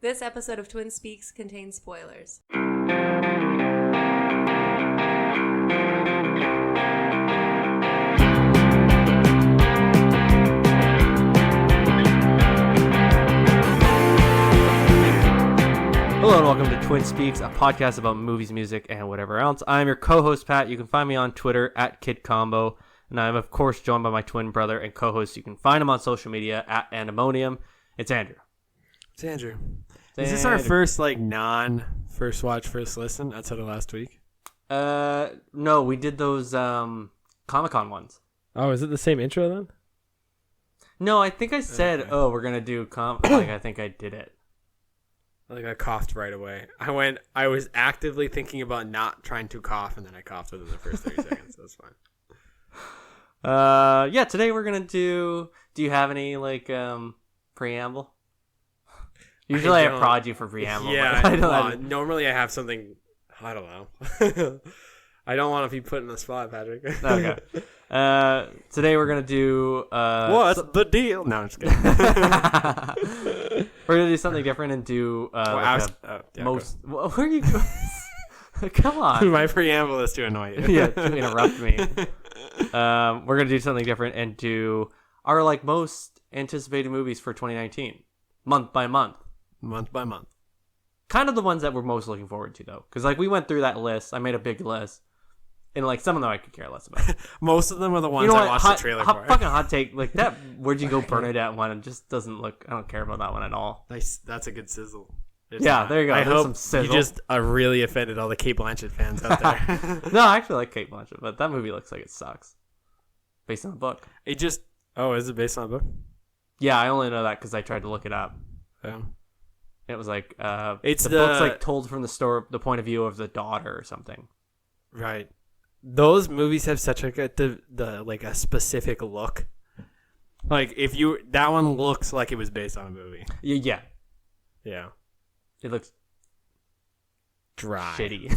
This episode of Twin Speaks contains spoilers. Hello and welcome to Twin Speaks, a podcast about movies, music, and whatever else. I'm your co-host, Pat. You can find me on Twitter at KidCombo. And I'm, of course, joined by my twin brother and co-host. You can find him on social media at Andemonium. It's Andrew. It's Andrew. Is this our first, non-first watch, first listen outside of last week? No, we did those Comic-Con ones. Oh, is it the same intro then? No, I think I said, okay. We're going to do I think I did it. I coughed right away. I was actively thinking about not trying to cough, and then I coughed within the first 30 seconds. That's fine. Yeah, today we're going to do you have any, preamble? Usually I prod you for preamble. Yeah, normally I have something, I don't know. I don't want to be put in the spot, Patrick. Okay. Today we're going to do... What's the deal? No, I'm just kidding. We're going to do something different and do... where are you going? Come on. My preamble is to annoy you. Yeah, to interrupt me. We're going to do something different and do our most anticipated movies for 2019. Month by month. Month by month. Kind of the ones that we're most looking forward to, though. Because we went through that list. I made a big list. And some of them I could care less about. Most of them are the ones I watched the trailer for. Fucking hot take. That Where'd You Go Bernadette one, it just doesn't look... I don't care about that one at all. That's a good sizzle. There you go. I hope some sizzle. You just really offended all the Cate Blanchett fans out there. No, I actually like Cate Blanchett, but that movie looks like it sucks. Based on a book. Is it based on a book? Yeah, I only know that because I tried to look it up. Oh. It was the book's told from the point of view of the daughter or something. Right. Those movies have such a specific look. That one looks like it was based on a movie. Yeah. Yeah. It looks dry. Shitty.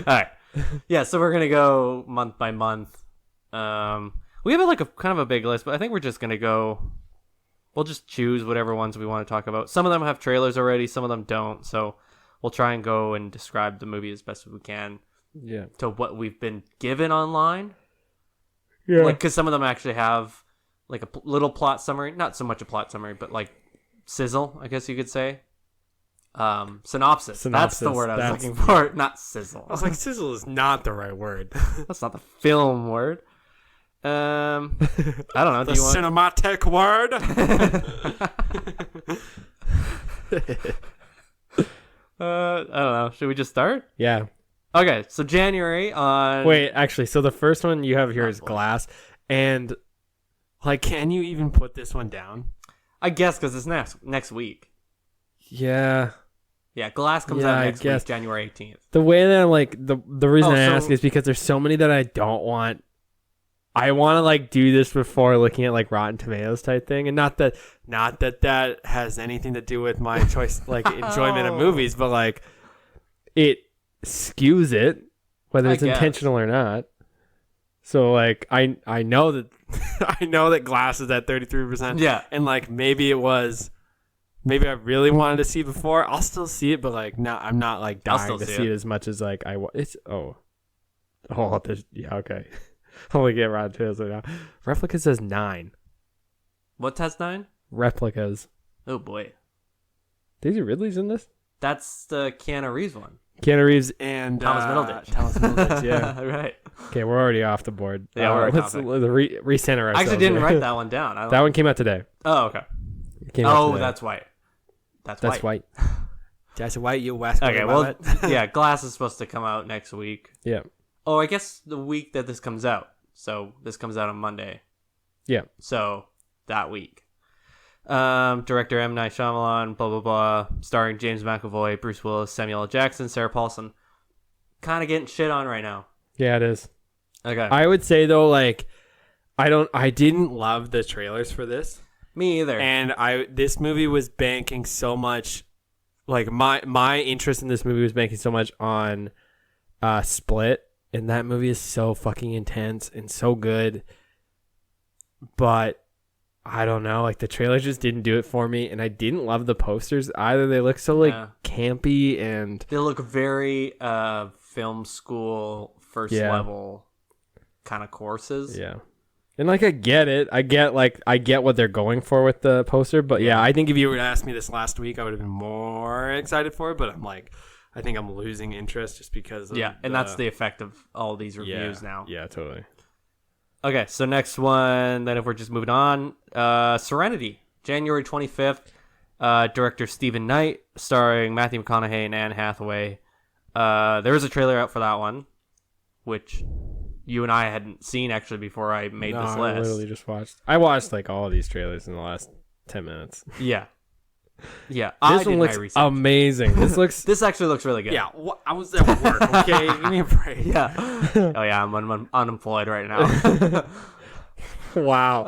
All right. Yeah, so we're going to go month by month. We have a kind of a big list, but I think we're just going to go... We'll just choose whatever ones we want to talk about. Some of them have trailers already, some of them don't. So we'll try and go and describe the movie as best as we can. Yeah. To what we've been given online. Yeah. Because some of them actually have a little plot summary. Not so much a plot summary, but sizzle, I guess you could say. Synopsis. That's the word I was looking for. Not sizzle. I was like, sizzle is not the right word. That's not the film word. I don't know. The cinematic word. I don't know. Should we just start? Yeah. Okay. So January on. Wait, actually, so the first one you have here is Glass, and can you even put this one down? I guess because it's next week. Yeah. Yeah, Glass comes out next week, January 18th. The way that I'm the reason I ask is because there's so many that I don't want. I want to do this before looking at Rotten Tomatoes type thing, and not that has anything to do with my choice, enjoyment of movies, but it skews it, whether it's intentional or not. So I know that I know that Glass is at 33%. Yeah, and maybe I really wanted to see before. I'll still see it, but I'm not dying to see it as much as I want. It's okay. I'll only get Rotten Tomatoes right now. Replica says 9. What has 9? Replicas. Oh boy. Daisy Ridley's in this? That's the Keanu Reeves one. Keanu Reeves and Thomas Middleditch. Thomas Middleditch, yeah. Right. Okay, we're already off the board. Yeah, we're let's recenter ourselves. I actually didn't write that one down. That one came out today. Oh, okay. That's white. That's white. That's white, you West. Okay, well, yeah, Glass is supposed to come out next week. Yeah. Oh, I guess the week that this comes out. So this comes out on Monday. Yeah. So that week. Director M. Night Shyamalan, blah, blah, blah. Starring James McAvoy, Bruce Willis, Samuel L. Jackson, Sarah Paulson. Kind of getting shit on right now. Yeah, it is. Okay. I would say, though, I didn't love the trailers for this. Me either. And this movie was banking so much, my interest in this movie was banking so much on Split. And that movie is so fucking intense and so good. But I don't know. Like the trailers just didn't do it for me, and I didn't love the posters either. They look so like campy, and they look very film school first level kind of courses. Yeah. And like I get it. I get what they're going for with the poster, but yeah, I think if you were to ask me this last week, I would have been more excited for it, but I'm like I think I'm losing interest just because of and that's the effect of all these reviews now. Yeah, totally. Okay, so next one, then if we're just moving on, Serenity, January 25th, director Stephen Knight, starring Matthew McConaughey and Anne Hathaway. There was a trailer out for that one, which you and I hadn't seen actually before I made this list. I literally just watched. I watched like all of these trailers in the last 10 minutes. Yeah. Yeah, this one looks amazing. This actually looks really good. Yeah, I was at work. Okay, give me a break. Yeah. Oh yeah, I'm unemployed right now. Wow.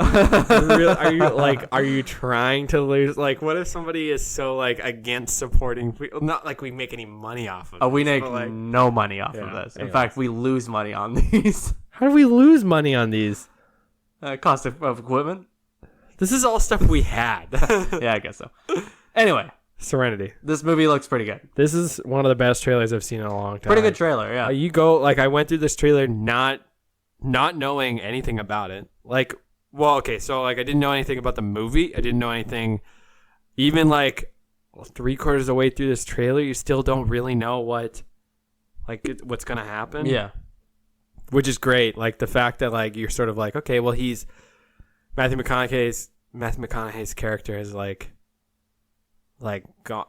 Are you trying to lose? Like, what if somebody is so like against supporting? Not like we make any money off of. We make no money off of this. In fact, we lose money on these. How do we lose money on these? Cost of equipment. This is all stuff we had. Yeah, I guess so. Anyway, Serenity. This movie looks pretty good. This is one of the best trailers I've seen in a long time. Pretty good trailer, yeah. I went through this trailer not knowing anything about it. Like, well, okay, so like I didn't know anything about the movie. I didn't know anything. Even like 3/4 of the way through this trailer, you still don't really know what's gonna happen. Yeah, which is great. Like the fact that like you're sort of like, okay, well he's Matthew McConaughey's character has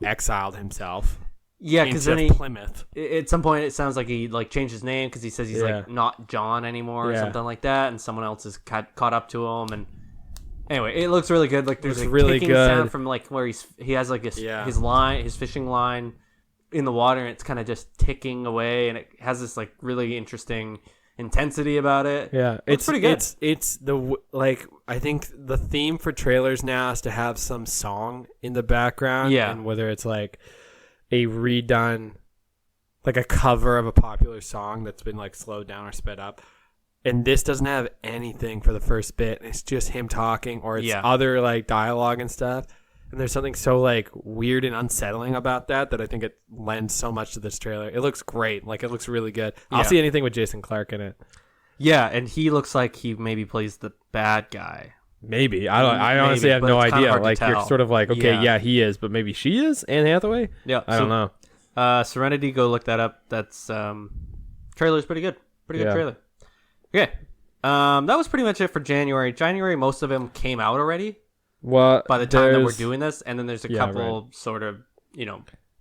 exiled himself. Yeah, because then Plymouth. At some point it sounds like he like changed his name because he says he's like not John anymore or something like that, and someone else is caught up to him. And anyway, it looks really good. Like there's a really ticking sound from like where he has like his fishing line in the water, and it's kind of just ticking away, and it has this like really interesting intensity about it. Yeah, it's pretty good. It's the I think the theme for trailers now is to have some song in the background. Yeah, and whether it's like a redone, like a cover of a popular song that's been like slowed down or sped up. And this doesn't have anything for the first bit. It's just him talking, or it's other like dialogue and stuff. And there's something so like weird and unsettling about that I think it lends so much to this trailer. It looks great. Like it looks really good. I'll see anything with Jason Clarke in it. Yeah, and he looks like he maybe plays the bad guy. Maybe. I honestly have no idea. Like you're sort of like, okay, he is, but maybe she is, Anne Hathaway? Yeah. I don't know. Serenity, go look that up. That's trailer's pretty good. Pretty good trailer. Okay. That was pretty much it for January. January, most of them came out already. Well, by the time that we're doing this, and then there's a couple sort of,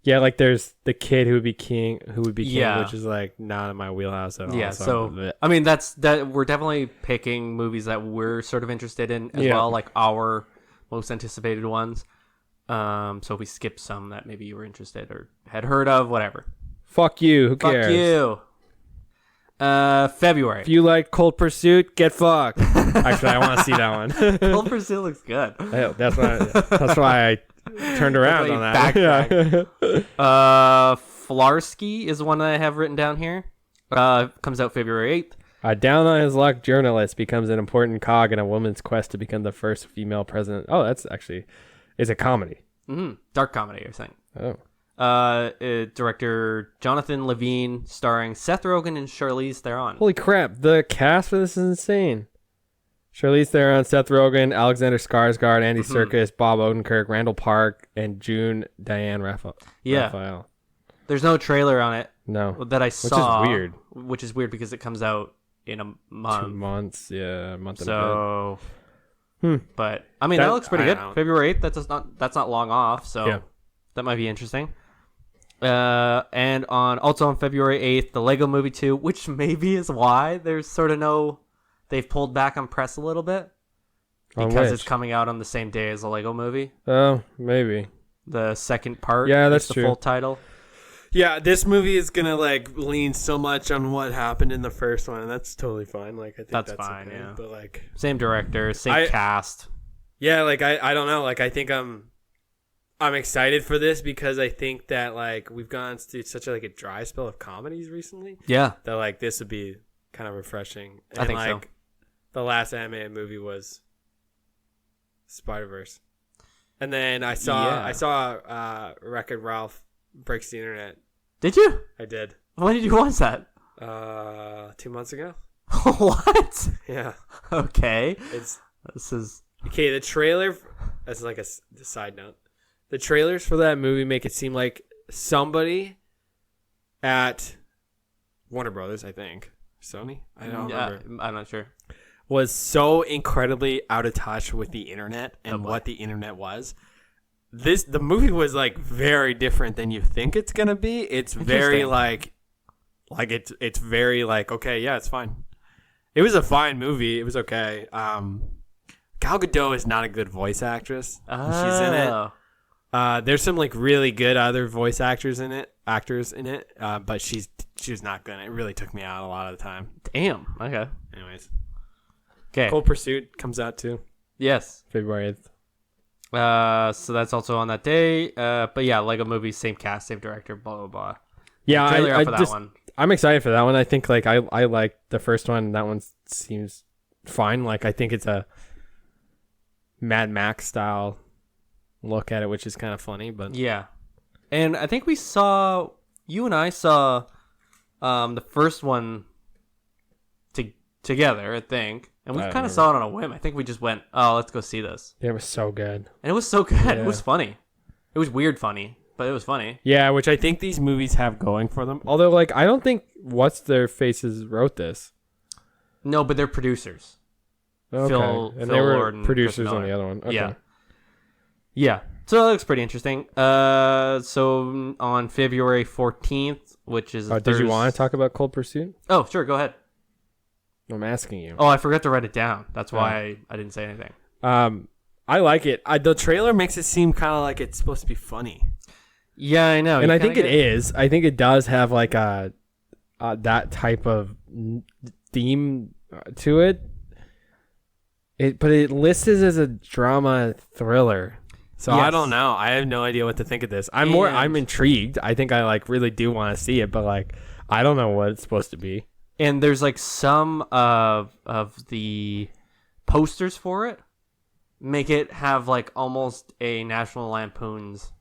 Yeah, like there's the kid who would be king, which is like not in my wheelhouse at all. Yeah, so I mean that we're definitely picking movies that we're sort of interested in as well, like our most anticipated ones. So if we skip some that maybe you were interested or had heard of, whatever. Fuck you. Who cares? Fuck you. February. If you like Cold Pursuit, get fucked. Actually, I want to see that one. Cold Pursuit looks good. That's why I turned around on that. Flarsky is one that I have written down here. Comes out February 8th. A down on his luck journalist becomes an important cog in a woman's quest to become the first female president. Oh, that's actually is a comedy. Mm-hmm. Dark comedy, I think. Oh. Director Jonathan Levine, starring Seth Rogen and Charlize Theron. Holy crap! The cast for this is insane. Charlize Theron, Seth Rogen, Alexander Skarsgård, Andy Serkis, Bob Odenkirk, Randall Park, and June Diane Raphael. Yeah. There's no trailer on it. No. That I saw. Which is weird. Which is weird because it comes out in a month. 2 months, yeah, a month and a bit. But I mean, that looks pretty good. February 8th. That's not long off, so that might be interesting. And on February 8th, the Lego Movie 2, which maybe is why there's sort of they've pulled back on press a little bit because it's coming out on the same day as the Lego Movie. Oh, maybe. The second part. Yeah, that's the true. Full title. Yeah, this movie is gonna lean so much on what happened in the first one, and that's totally fine. I think that's fine. Okay. Yeah, but same director, same cast. Yeah, I don't know. I think I'm excited for this because I think that we've gone through such a dry spell of comedies recently. Yeah, that this would be kind of refreshing. And I think so. The last animated movie was Spider-Verse. And then I saw Wreck-It Ralph Breaks the Internet. Did you? I did. When did you watch that? 2 months ago. What? Yeah. Okay. This is okay. The trailer, as like a side note, the trailers for that movie make it seem like somebody at Warner Brothers, I think, Sony, I don't remember. I'm not sure. Was so incredibly out of touch with the internet and what the internet was. The movie was like very different than you think it's gonna be. It's very like it's very like, okay, yeah, it's fine. It was a fine movie. It was okay. Gal Gadot is not a good voice actress. She's in it. There's some like really good other voice actors in it, but she was not good. It really took me out a lot of the time. Damn. Okay. Anyways. Okay. Cold Pursuit comes out too. Yes. February 8th. So that's also on that day. But yeah, Lego movie, same cast, same director, blah blah blah. Yeah, that I'm excited for that one. I think like I like the first one. That one seems fine. Like I think it's a Mad Max style look at it, which is kind of funny. But yeah, and I think you and I saw the first one together, I think. And we kind of saw it on a whim. I think we just went, oh, let's go see this. It was so good. And it was so good. Yeah. It was funny. It was weird funny, but it was funny. Yeah, which I think these movies have going for them. Although, like, I don't think What's Their Faces wrote this. No, but they're producers. Okay. Phil they were Lord and producers Chris on Miller. the other one. Okay. Yeah. Yeah. So that looks pretty interesting. So on February 14th, which is did you want to talk about Cold Pursuit? Oh, sure. Go ahead. I'm asking you. Oh, I forgot to write it down. That's why I didn't say anything. I like it. The trailer makes it seem kind of like it's supposed to be funny. Yeah, I know. And I think it is. I think it does have like a that type of theme to it. But it lists it as a drama thriller. So Yes. I don't know. I have no idea what to think of this. I'm intrigued. I think I like really do want to see it, but like I don't know what it's supposed to be. And there's like some of the posters for it make it have like almost a National Lampoon's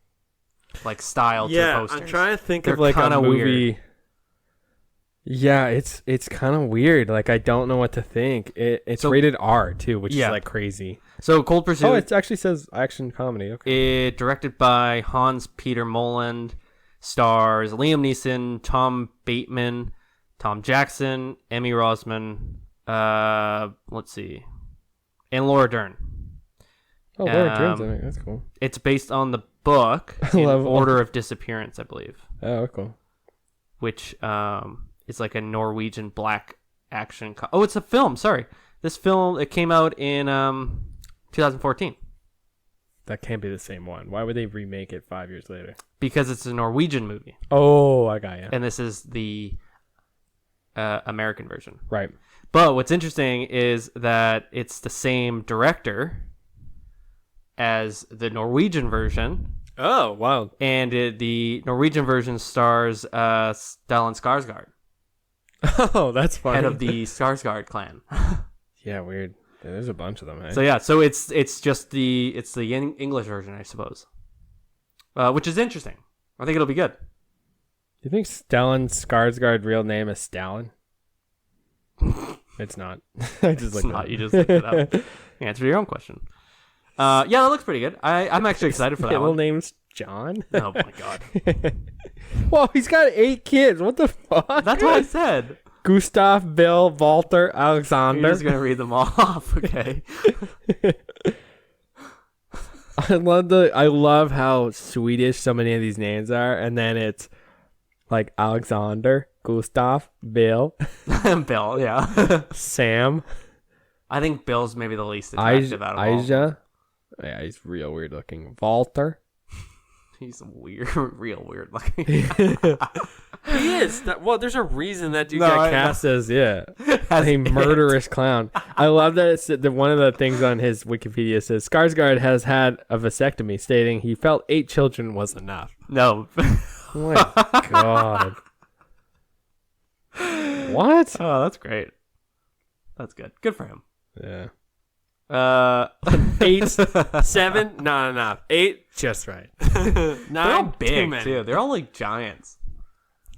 like style to the posters. I'm trying to think They're of like a movie. weird. Yeah, it's kind of weird. Like I don't know what to think. It's rated R too, which is like crazy. So Cold Pursuit. Oh, it actually says action comedy. Okay. Directed by Hans Peter Moland, stars Liam Neeson, Tom Bateman, Tom Jackson, Emmy Rossman, let's see, and Laura Dern. Oh, Laura Dern's in it. That's cool. It's based on the book in Order of Disappearance, I believe. Oh, cool. Which is like a Norwegian black action. It's a film. Sorry, this film it came out in 2014. That can't be the same one. Why would they remake it 5 years later? Because it's a Norwegian movie. Oh, I got you. And this is the American version. Right. But what's interesting is that it's the same director as the Norwegian version. Oh, wow. And the Norwegian version stars Stellan Skarsgård. Oh, that's funny. Head of the Skarsgård clan. Yeah, weird. Yeah, there's a bunch of them. Hey? So yeah, so it's just the English version, I suppose, which is interesting. I think it'll be good. Do you think Stellan Skarsgård real name is Stalin? It's not. I just It's not. You just looked it up. Answer your own question. Yeah, that looks pretty good. I'm actually excited for that middle one. name's John. Oh my god. Well, he's got 8 kids. What the fuck? That's what I said. Gustav, Bill, Walter, Alexander. You're just gonna read them all off, okay? I love how Swedish so many of these names are, and then it's like Alexander, Gustav, Bill, Bill, yeah. Sam. I think Bill's maybe the least attractive out of all. Aja. Yeah, he's real weird looking. Walter. He's weird, real weird looking. He is. Well, there's a reason that dude got cast as a murderous clown. I love that it's that one of the things on his Wikipedia says Skarsgård has had a vasectomy, stating he felt 8 children was enough. No. Oh my god. What? Oh, that's great. That's good. Good for him. Yeah. 8, 7, not enough. 8, just right. 9, they're all too big many. too. They're all like giants.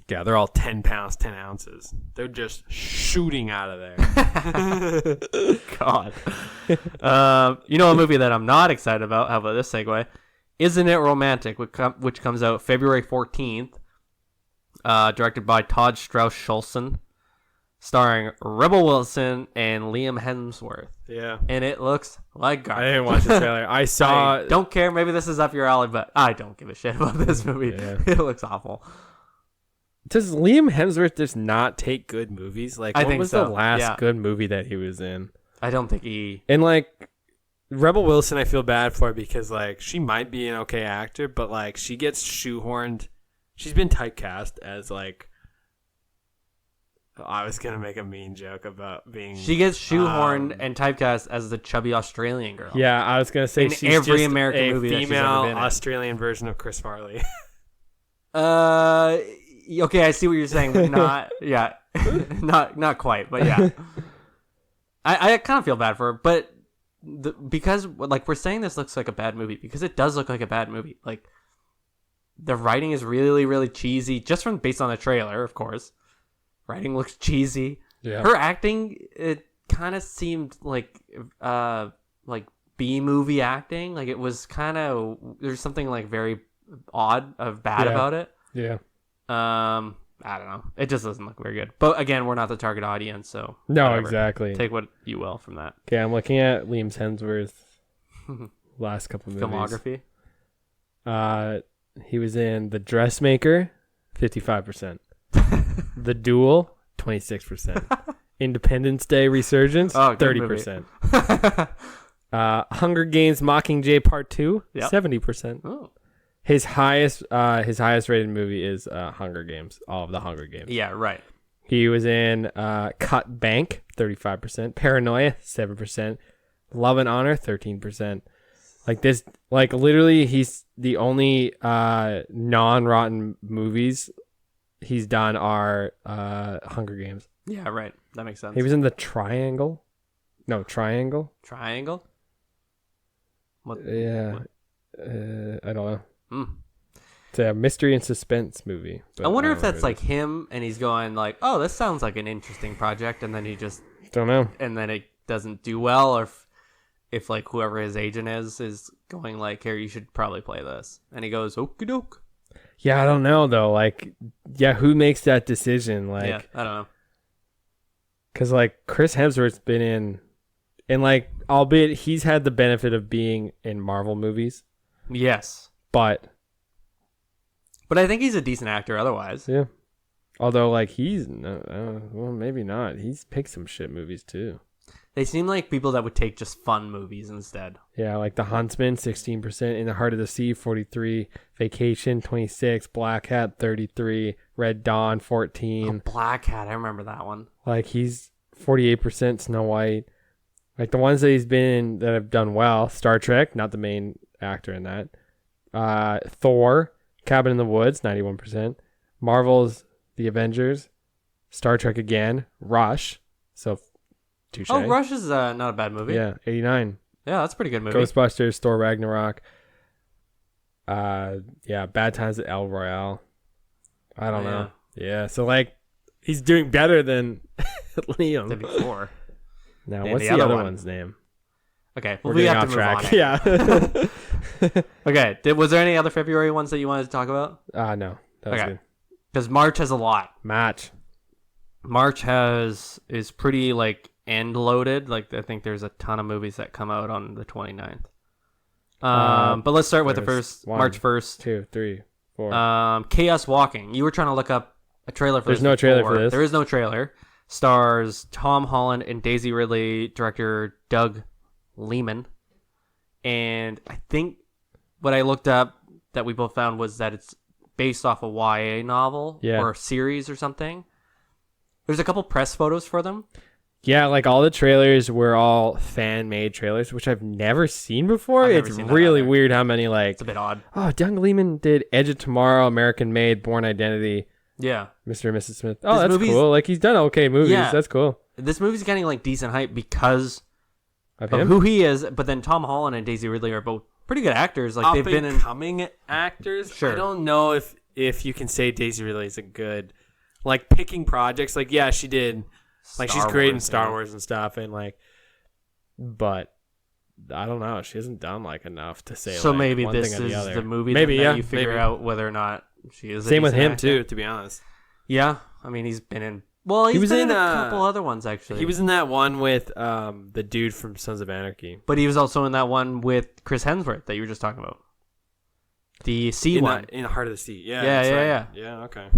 Yeah, they're all 10 pounds, 10 ounces. They're just shooting out of there. God. You know a movie that I'm not excited about? How about this segue? Isn't It Romantic, which comes out February 14th, directed by Todd Strauss-Schulson, starring Rebel Wilson and Liam Hemsworth. Yeah. And it looks like I garbage. didn't watch the trailer. I saw... I don't care. Maybe this is up your alley, but I don't give a shit about this movie. Yeah. It looks awful. Does Liam Hemsworth just not take good movies? Like, I what think was so. the last Yeah. good movie that he was in? I don't think he... And, like, Rebel Wilson, I feel bad for because, like, she might be an okay actor, but, like, she gets shoehorned. She's been typecast as, like... I was going to make a mean joke about being... She gets shoehorned and typecast as the chubby Australian girl. Yeah, I was going to say In she's every just American a movie that she's female ever been in. Australian version of Chris Farley. Okay, I see what you're saying, but not... Yeah. not quite, but yeah. I kind of feel bad for her, but because, like, we're saying this looks like a bad movie, because it does look like a bad movie. Like, the writing is really, really cheesy, just based on the trailer, of course. Writing looks cheesy. Yeah. Her acting, it kind of seemed like B-movie acting. Like, it was kind of, there's something, like, very odd bad about it. Yeah. I don't know. It just doesn't look very good. But again, we're not the target audience, so No, whatever. exactly. Take what you will from that. Okay, I'm looking at Liam Hemsworth's last couple movies. Filmography. He was in The Dressmaker, 55%. The Duel, 26%. Independence Day Resurgence, 30%. Hunger Games Mockingjay Part 2, 70%. Oh. His highest rated movie is Hunger Games, all of the Hunger Games. Yeah, right. He was in Cut Bank, 35%. Paranoia, 7%. Love and Honor, 13%. Like this, like literally, he's the only non-rotten movies he's done are Hunger Games. Yeah, right. That makes sense. He was in The Triangle. No, Triangle. Triangle? What? Yeah. I don't know. Mm. It's a mystery and suspense movie. I wonder if don't know that's what it like him and he's going like, oh, this sounds like an interesting project, and then he just is. Don't know. and then it doesn't do well, or if like whoever his agent is going like, here, you should probably play this, and he goes, okie doke. Yeah, I don't know though. Like, yeah, who makes that decision? Like, Yeah, I don't know. because like Chris Hemsworth's been in, and like, albeit he's had the benefit of being in Marvel movies, Yes, but I think he's a decent actor otherwise. yeah. Although like he's well, maybe not. He's picked some shit movies too. They seem like people that would take just fun movies instead. Yeah, like The Huntsman, 16%. In the Heart of the Sea, 43%. Vacation, 26%. Black Hat, 33%. Red Dawn, 14%. Oh, Black Hat, I remember that one. Like he's 48%. Snow White. Like the ones that he's been in that have done well. Star Trek, not the main actor in that. Thor, Cabin in the Woods, 91%. Marvel's The Avengers. Star Trek again. Rush. So, touche. Oh, Rush is not a bad movie. Yeah, 89. Yeah, that's a pretty good movie. Ghostbusters, Thor Ragnarok. Yeah, Bad Times at El Royale. I don't know. Yeah, so like he's doing better than Liam. Than before. Now, And what's the the other other one. one's name? Okay, We're well, we getting have off to track. move on. Yeah. Okay, was there any other February ones that you wanted to talk about? No, that was Okay. good. Because March has a lot. Match. March is pretty like end loaded. Like I think there's a ton of movies that come out on the 29th. But let's start with the first March 1st. 2, 3, 4. Chaos Walking. You were trying to look up a trailer for There's this. no trailer before. for this. There is no trailer. Stars Tom Holland and Daisy Ridley, director Doug Liman. And I think what I looked up that we both found was that it's based off a YA novel or a series or something. There's a couple press photos for them. Yeah, like all the trailers were all fan-made trailers, which I've never seen before. I've never It's seen that really either. weird how many like. It's a bit odd. Oh, Doug Liman did Edge of Tomorrow, American Made, Born Identity, Yeah. Mr. and Mrs. Smith. Oh, This that's movie's- cool. Like he's done okay movies. Yeah. That's cool. This movie's getting like decent hype because Of of him? who he is. But then Tom Holland and Daisy Ridley are both pretty good actors. Like they've been in. Coming actors. Sure. I don't know if you can say Daisy Ridley is a good, like, picking projects. Like, yeah, she did. Like, she's great in Star Wars and stuff, and like, but I don't know. She hasn't done like enough to say. So like, maybe one this thing or the is other. the movie. Maybe that you figure maybe. out whether or not she is. Same with him actor. too. To be honest, Yeah, I mean he's been in. Well, he was been in a couple other ones actually. he was in that one with the dude from Sons of Anarchy. but he was also in that one with Chris Hemsworth that you were just talking about. The sea one. In the Heart of the Sea. Yeah. Yeah, that's yeah, right. Yeah. Okay.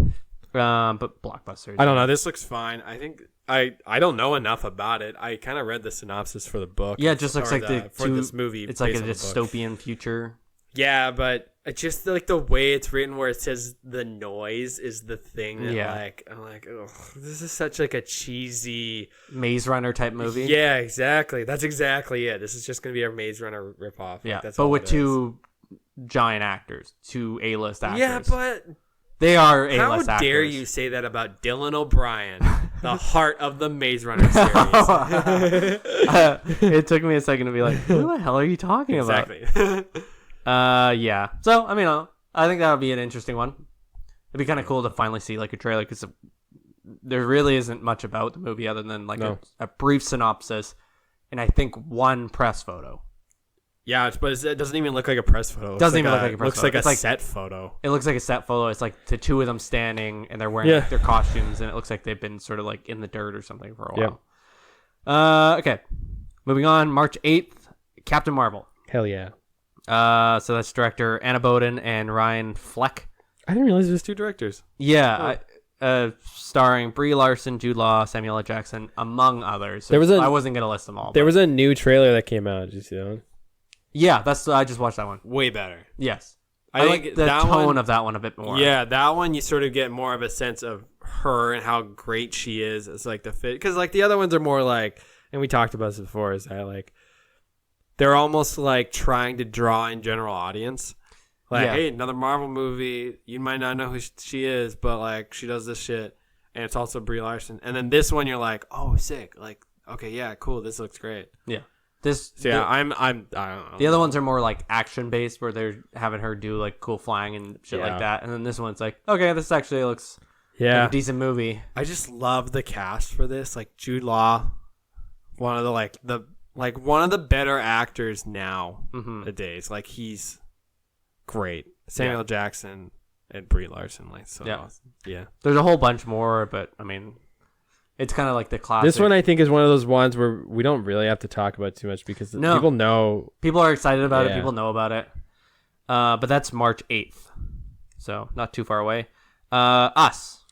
But blockbusters. I don't know. This looks fine. I think I don't know enough about it. I kind of read the synopsis for the book. Yeah, it just looks like for this movie. It's like a based on the book. dystopian future. Yeah, but it's just like the way it's written, where it says the noise is the thing that I'm like, oh, this is such like a cheesy Maze Runner type movie. Yeah, exactly. That's exactly it. This is just gonna be a Maze Runner ripoff. Yeah, like, that's but all with it is. two giant actors, two A-list actors. Yeah, but they are A-list how actors. dare you say that about Dylan O'Brien, the heart of the Maze Runner series? It took me a second to be like, who the hell are you talking about? Exactly. Yeah. So I mean, I think that would be an interesting one. It'd be kind of cool to finally see like a trailer because there really isn't much about the movie other than like a brief synopsis, and I think one press photo. Yeah, but it doesn't even look like a press photo. It Doesn't even look like a press looks photo. like It's a like- set photo. It looks like a set photo. It's like the two of them standing and they're wearing like, their costumes, and it looks like they've been sort of like in the dirt or something for a while. Okay, moving on. March 8th, Captain Marvel. Hell yeah. So that's director Anna Boden and Ryan Fleck. I didn't realize there's two directors. Yeah, starring Brie Larson, Jude Law, Samuel L. Jackson, among others. So I wasn't gonna list them all. There was a new trailer that came out. Did you see that one? Yeah, I just watched that one. Way better. Yes, I like think the that tone of that one a bit more. Yeah, that one you sort of get more of a sense of her and how great she is. It's like the fit, because like the other ones are more like, and we talked about this before, is that like they're almost like trying to draw in general audience. Like, hey, another Marvel movie. You might not know who she is, but like she does this shit, and it's also Brie Larson. And then this one, you're like, oh, sick. Like, okay, yeah, cool. This looks great. Yeah. I don't know. The other ones are more like action based, where they're having her do like cool flying and shit like that. And then this one's like, okay, this actually looks like a decent movie. I just love the cast for this. Like Jude Law, one of the better actors nowadays. Like he's great. Samuel Jackson and Brie Larson, like so awesome. Yeah. There's a whole bunch more, but I mean, it's kind of like the classic. This one I think is one of those ones where we don't really have to talk about too much because people know. People are excited about it. People know about it. But that's March 8th. So not too far away. Us.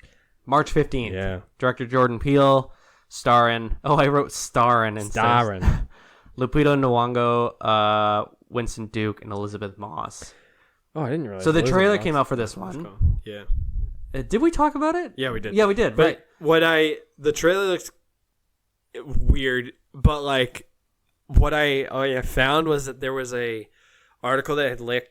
March 15th. Yeah. Director Jordan Peele. Starring. Oh, I wrote starring. Starring. Lupita Nyong'o, Winston Duke, and Elizabeth Moss. Oh, I didn't realize. So the trailer came out for this one. Yeah. Did we talk about it? Yeah, we did. Yeah, we did. But the trailer looks weird, but like what I found was that there was a article that had linked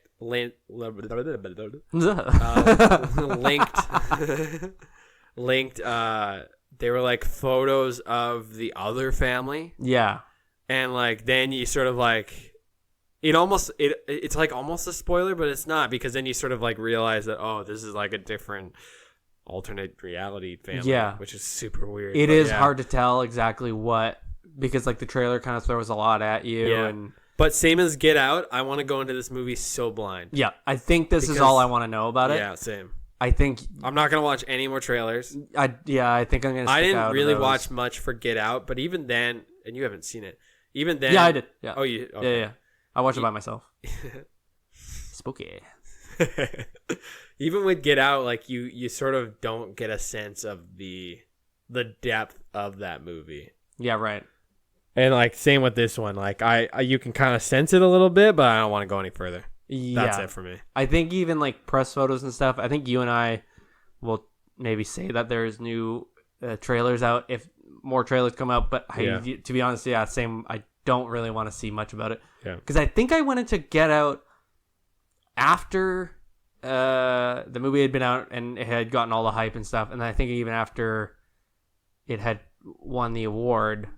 they were like photos of the other family. Yeah. And like then you sort of like it's like almost a spoiler, but it's not, because then you sort of like realize that, oh, this is like a different alternate reality family, which is super weird. It is hard to tell exactly what, because like the trailer kind of throws a lot at you. But same as Get Out, I want to go into this movie so blind. Yeah, I think this is all I want to know about it. Yeah, same. I think I'm not gonna watch any more trailers. I think I'm gonna. I didn't really watch much for Get Out, but even then, and you haven't seen it. Even then, I did. Yeah. Oh, you? Okay. Yeah. I watched it by myself. Spooky. Even with Get Out, like you sort of don't get a sense of the depth of that movie. Yeah, right. And like same with this one, like I you can kind of sense it a little bit, but I don't want to go any further. Yeah. That's it for me. I think even like press photos and stuff, I think you and I will maybe say that there's new trailers out if more trailers come out. But to be honest, same. I don't really want to see much about it. Yeah. Because I think I went into Get Out after the movie had been out and it had gotten all the hype and stuff. And I think even after it had won the award,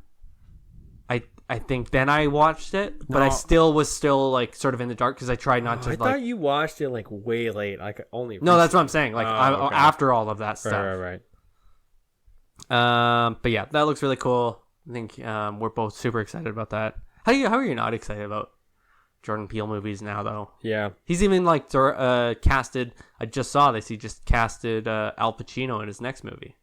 I think then I watched it, but I was still like sort of in the dark because I tried not to. I thought you watched it like way late, like only. No, that's what I'm saying. Like okay. after all of that stuff. Right. But yeah, that looks really cool. I think we're both super excited about that. How are you not excited about Jordan Peele movies now though? Yeah, he's even like casted. I just saw this. He just casted Al Pacino in his next movie.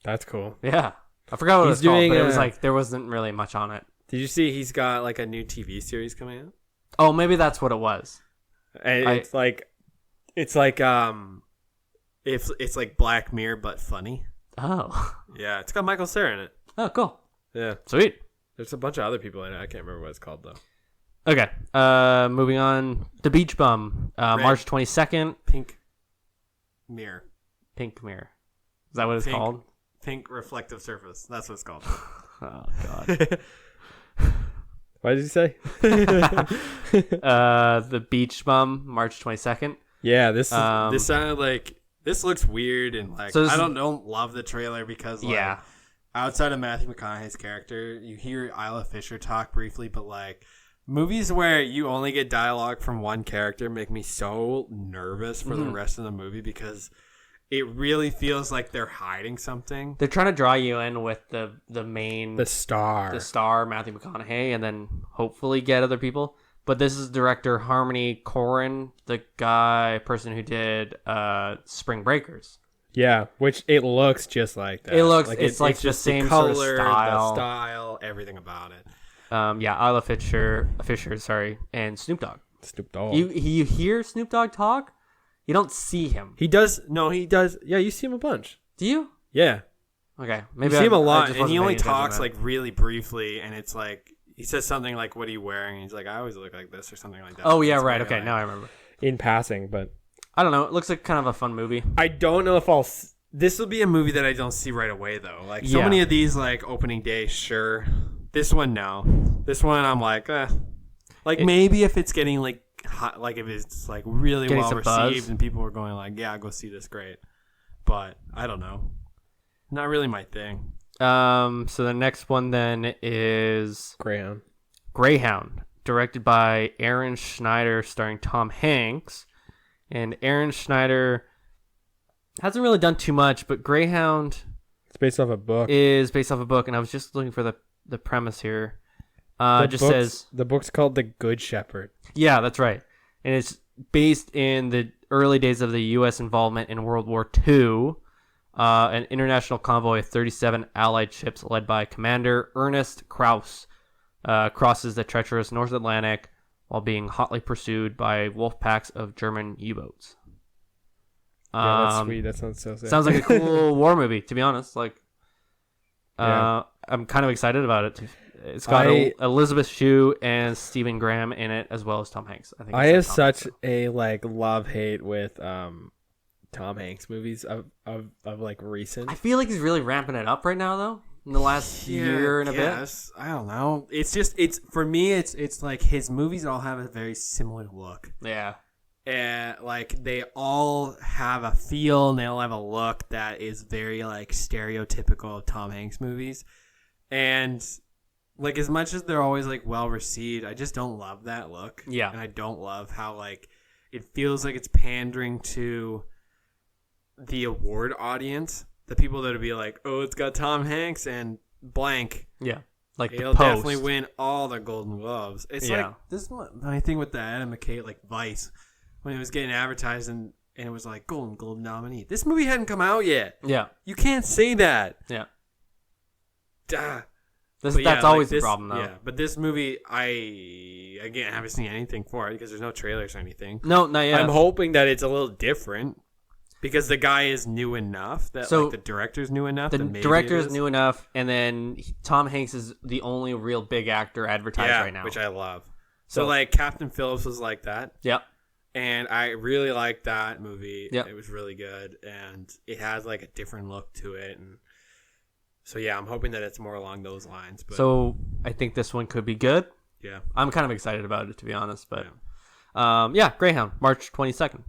that's cool. Yeah, I forgot what it was called, but it was like there wasn't really much on it. Did you see he's got like a new TV series coming out? Oh, maybe that's what it was. And it's like it's like Black Mirror but funny. Oh, Yeah, it's got Michael Cera in it. oh, cool, Yeah, sweet. there's a bunch of other people in it. I can't remember what it's called though. Okay, moving on. The Beach Bum, March 22nd. Pink Mirror. Pink Mirror. Is that what it's called? Pink reflective surface. That's what it's called. Oh God. What did you say? The Beach Bum, March 22nd. Yeah, this sounded like this looks weird and like So I don't love the trailer because like, yeah, outside of Matthew McConaughey's character, you hear Isla Fisher talk briefly, but like movies where you only get dialogue from one character make me so nervous for the rest of the movie because it really feels like they're hiding something. they're trying to draw you in with the star. Matthew McConaughey, and then hopefully get other people. But this is director Harmony Korine, the person who did Spring Breakers. Yeah, which it looks just like that. It looks like it's like the just same the color, sort of style. the style, everything about it. Yeah, Isla Fisher, and Snoop Dogg. Snoop Dogg. You hear Snoop Dogg talk? You don't see him. He does. No, he does. Yeah, you see him a bunch. Do you? Yeah. Okay, You see him a lot, and he only talks like really briefly, and it's like he says something like, "What are you wearing?" And he's like, "I always look like this," or something like that. Oh yeah, It's right. really, Okay, like, now I remember. in passing, but I don't know. It looks like kind of a fun movie. I don't know if I'll. This will be a movie that I don't see right away though. Like so Yeah. many of these, like opening day, sure. This one, no. This one, I'm like, like maybe if it's getting like hot, like if it's like really Getting well some received buzz. and people are going like, yeah, go see this, great. But I don't know. Not really my thing. So the next one then is Greyhound, directed by Aaron Schneider, starring Tom Hanks. And Aaron Schneider hasn't really done too much, but Greyhound It's based off a book. is based off a book, and I was just looking for the premise here. Says the book's called The Good Shepherd. yeah, that's right, and it's based in the early days of the U.S. involvement in World War II. An international convoy of 37 Allied ships led by Commander Ernest Krauss crosses the treacherous North Atlantic while being hotly pursued by wolf packs of German U-boats. Yeah, that's sweet. That sounds so sick. Sounds like a cool war movie, to be honest. Like, Yeah. I'm kind of excited about it. It's got Elizabeth Shue and Stephen Graham in it, as well as Tom Hanks. I think I have such a like love hate with Tom Hanks movies of like recent. I feel like he's really ramping it up right now, though. In the last year and a bit. I don't know. It's for me. It's like his movies all have a very similar look. Yeah. And like they all have a feel and they all have a look that is very like stereotypical of Tom Hanks movies. And like as much as they're always like well received, I just don't love that look. Yeah. And I don't love how like it feels like it's pandering to the award audience. The people that'll be like, oh, it's got Tom Hanks and blank. Yeah. Like He'll the Post. definitely win all the Golden Globes. It's like this is my thing with the Adam McKay like Vice. When it was getting advertised and it was like Golden Globe nominee. This movie hadn't come out yet. Yeah. You can't say that. Yeah. Duh. That's always the problem, though. Yeah, but this movie, I haven't seen anything for it because there's no trailers or anything. No, not yet. I'm hoping that it's a little different because the guy is new enough that like the director's new enough. The director is new enough, and then Tom Hanks is the only real big actor advertised right now, which I love. So like Captain Phillips was like that. Yep. And I really liked that movie. Yep. It was really good. And it has like a different look to it. And so, yeah, I'm hoping that it's more along those lines. But so I think this one could be good. Yeah. I'm kind of excited about it, to be honest. But yeah, Greyhound, March 22nd.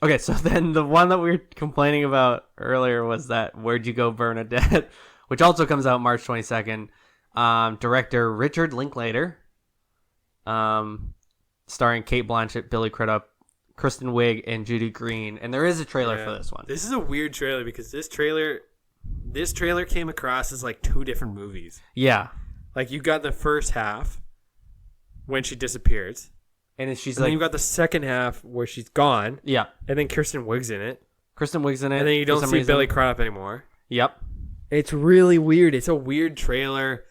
Okay, so then the one that we were complaining about earlier was that Where'd You Go, Bernadette, which also comes out March 22nd. Director Richard Linklater. Starring Cate Blanchett, Billy Crudup, Kristen Wiig, and Judy Green. And there is a trailer for this one. This is a weird trailer because this trailer came across as like two different movies. Yeah. Like you got the first half when she disappears. And she's and like... then you got the second half where she's gone. Yeah. And then Kristen Wiig's in it. Kristen Wiig's in it. And then you don't see Billy Crudup anymore. Yep. It's really weird. It's a weird trailer.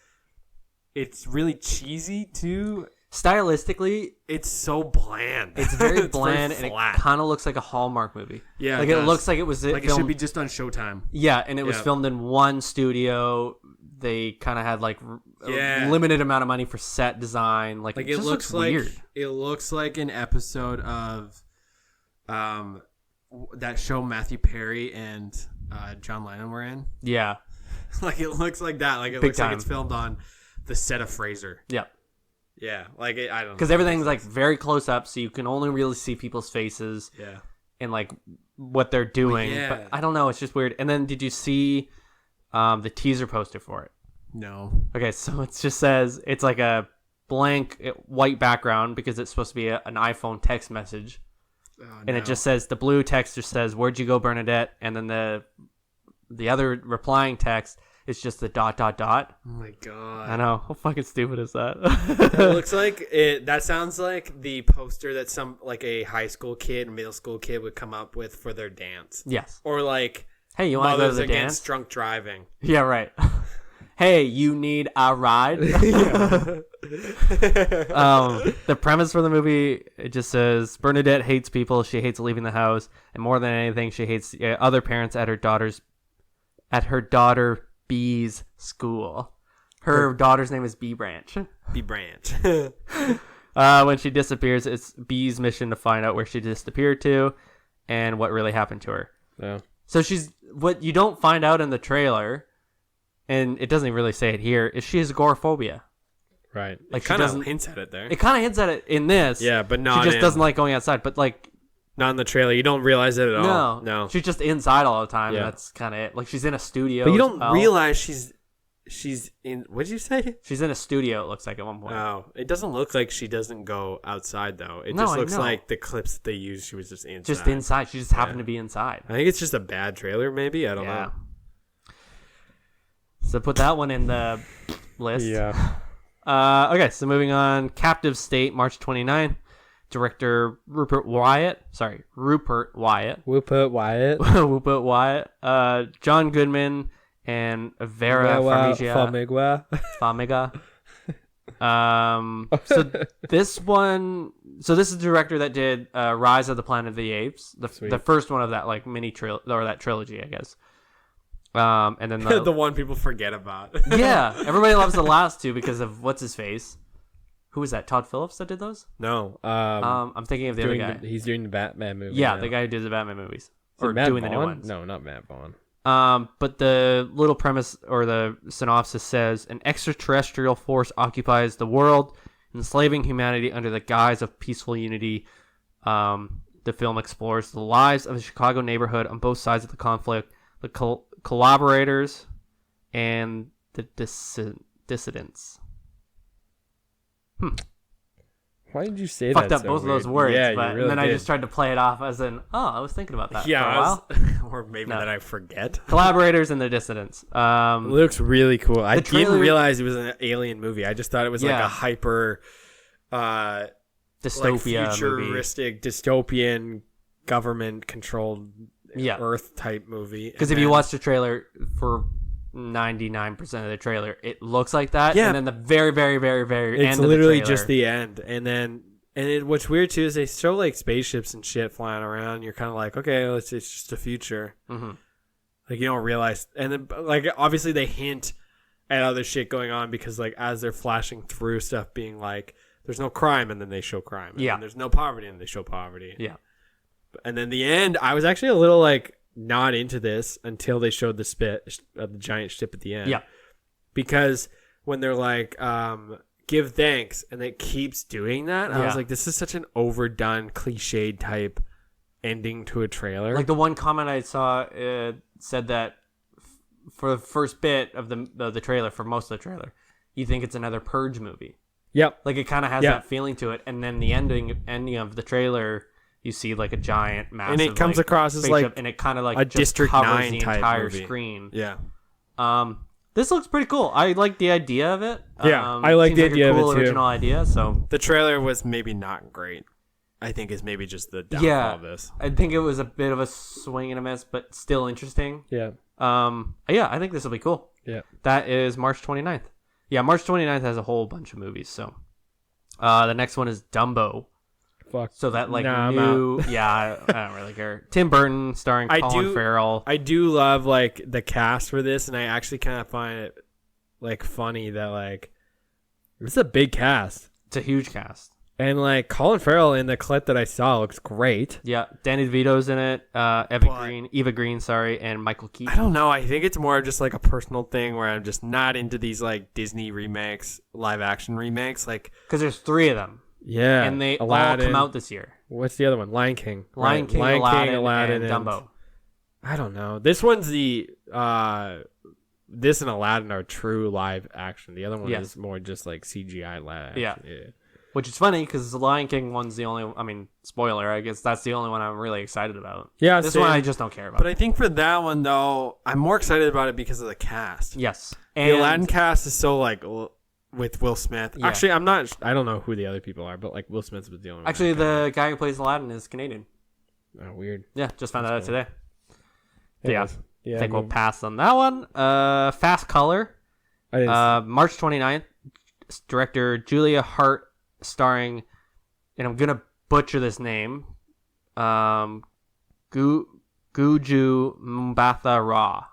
It's really cheesy too. Stylistically, it's so bland. It's very bland, and it kind of looks like a Hallmark movie. Yeah, like it looks like it was like filmed, it should be just on Showtime. Yeah, and it was filmed in one studio. They kind of had like a limited amount of money for set design. Like it just looks weird. It looks like an episode of that show Matthew Perry and John Lennon were in. Yeah, like it looks like that. Like it looks like it's filmed on the set of Frasier. Yeah. Yeah, like I don't know. Because everything's like very close up, so you can only really see people's faces. Yeah. And like what they're doing. But I don't know, it's just weird. And then did you see the teaser poster for it? No. Okay, so it just says it's like a blank white background because it's supposed to be an iPhone text message. And it just says, the blue text just says, "Where'd you go, Bernadette?" And then the other replying text is just the ... Oh my god! I know, how fucking stupid is that? It looks like it. That sounds like the poster that some like a high school kid, middle school kid would come up with for their dance. Yes. Or like, hey, you want to go to the dance? Drunk driving. Yeah, right. Hey, you need a ride? The premise for the movie, it just says Bernadette hates people. She hates leaving the house, and more than anything, she hates other parents at her daughter B's school. Her daughter's name is B Branch. B Branch. When she disappears, it's B's mission to find out where she disappeared to and what really happened to her. Yeah. So what you don't find out in the trailer, and it doesn't really say it here, is she has agoraphobia. Right. Like it kind of hints at it there. It kind of hints at it in this. Yeah, but not. She just doesn't like going outside. But like, not in the trailer. You don't realize it at all. No. She's just inside all the time. Yeah. And that's kind of it. Like she's in a studio. But you don't realize she's in. What did you say? She's in a studio. It looks like at one point. Oh, it doesn't look like she doesn't go outside though. It just looks like the clips that they used. She was just inside. Just inside. She just happened to be inside. I think it's just a bad trailer. Maybe I don't know. So put that one in the list. Yeah. Okay, so moving on. Captive State, March 29th. Director Rupert Wyatt. Rupert Wyatt. Rupert Wyatt. John Goodman and Vera Farmiga. So this is the director that did Rise of the Planet of the Apes, the first one of that like that trilogy, I guess. And then the one people forget about. Yeah, everybody loves the last two because of what's his face. Who was that? Todd Phillips that did those? No. I'm thinking of the other guy. He's doing the Batman movie. Yeah, the guy who did the Batman movies. Or doing the new ones. No, not Matt Vaughn. But the little premise or the synopsis says an extraterrestrial force occupies the world, enslaving humanity under the guise of peaceful unity. The film explores the lives of a Chicago neighborhood on both sides of the conflict, the collaborators, and the dissidents. Why did you say Fucked that? Fucked up both of those words, yeah, but really then I just tried to play it off as in, I was thinking about that for a while. Or maybe that I forget. Collaborators and the dissidents. It looks really cool. I didn't realize it was an alien movie. I just thought it was like a hyper dystopia like futuristic movie. Dystopian government controlled Earth type movie. Because if you watch the trailer for 99% of the trailer, it looks like that. Yeah. And then the very, very, very, very end of the trailer. It's literally just the end. And what's weird too is they show like spaceships and shit flying around. You're kind of like, okay, it's just a future. Mm-hmm. Like you don't realize. And then like obviously they hint at other shit going on because like as they're flashing through stuff being like, there's no crime, and then they show crime. And there's no poverty, and they show poverty. Yeah. And then the end, I was actually a little like not into this until they showed the giant ship at the end. Yeah. Because when they're like, give thanks, and it keeps doing that, I was like, this is such an overdone, cliched type ending to a trailer. Like the one comment I saw said that for the first bit of the trailer, for most of the trailer, you think it's another Purge movie. Yep. Like it kind of has that feeling to it, and then the ending of the trailer, you see like a giant, massive, and it comes like, across as spaceship, like and it kind of like a just District covers 9 the type entire movie. screen. Yeah. This looks pretty cool. I like the idea of it. Yeah, I like seems the idea a cool of it too. Original idea. So the trailer was maybe not great. I think is maybe just the downfall of this. I think it was a bit of a swing and a miss, but still interesting. Yeah. Yeah, I think this will be cool. Yeah. That is March 29th. Yeah, March 29th has a whole bunch of movies. So, the next one is Dumbo. Fuck. So that like Nah, new, I don't really care. Tim Burton starring Colin Farrell. I do love like the cast for this, and I actually kind of find it like funny that like it's a big cast. It's a huge cast. And like Colin Farrell in the clip that I saw looks great. Yeah, Danny DeVito's in it. Eva Green, and Michael Keaton. I don't know. I think it's more just like a personal thing where I'm just not into these like Disney remakes, live action remakes. Like because there's 3 of them. Yeah, and they Aladdin. all come out this year. What's the other one? Lion King. Lion King, Aladdin, and Dumbo. I don't know. This one's the this and Aladdin are true live action. The other one is more just like CGI live action. Yeah. Which is funny because the Lion King one's the only. I mean, spoiler. I guess that's the only one I'm really excited about. Yeah, this one I just don't care about. But I think for that one though, I'm more excited about it because of the cast. Yes, and the Aladdin cast is so like with Will Smith. Yeah. Actually, I'm not. I don't know who the other people are, but like Will Smith was the only one. Actually, the guy who plays Aladdin is Canadian. Oh, weird. Yeah, just found that out today. Yeah, I think we'll pass on that one. Fast Color. March 29th. Director Julia Hart, starring, and I'm gonna butcher this name, Guju Mbatha Raw.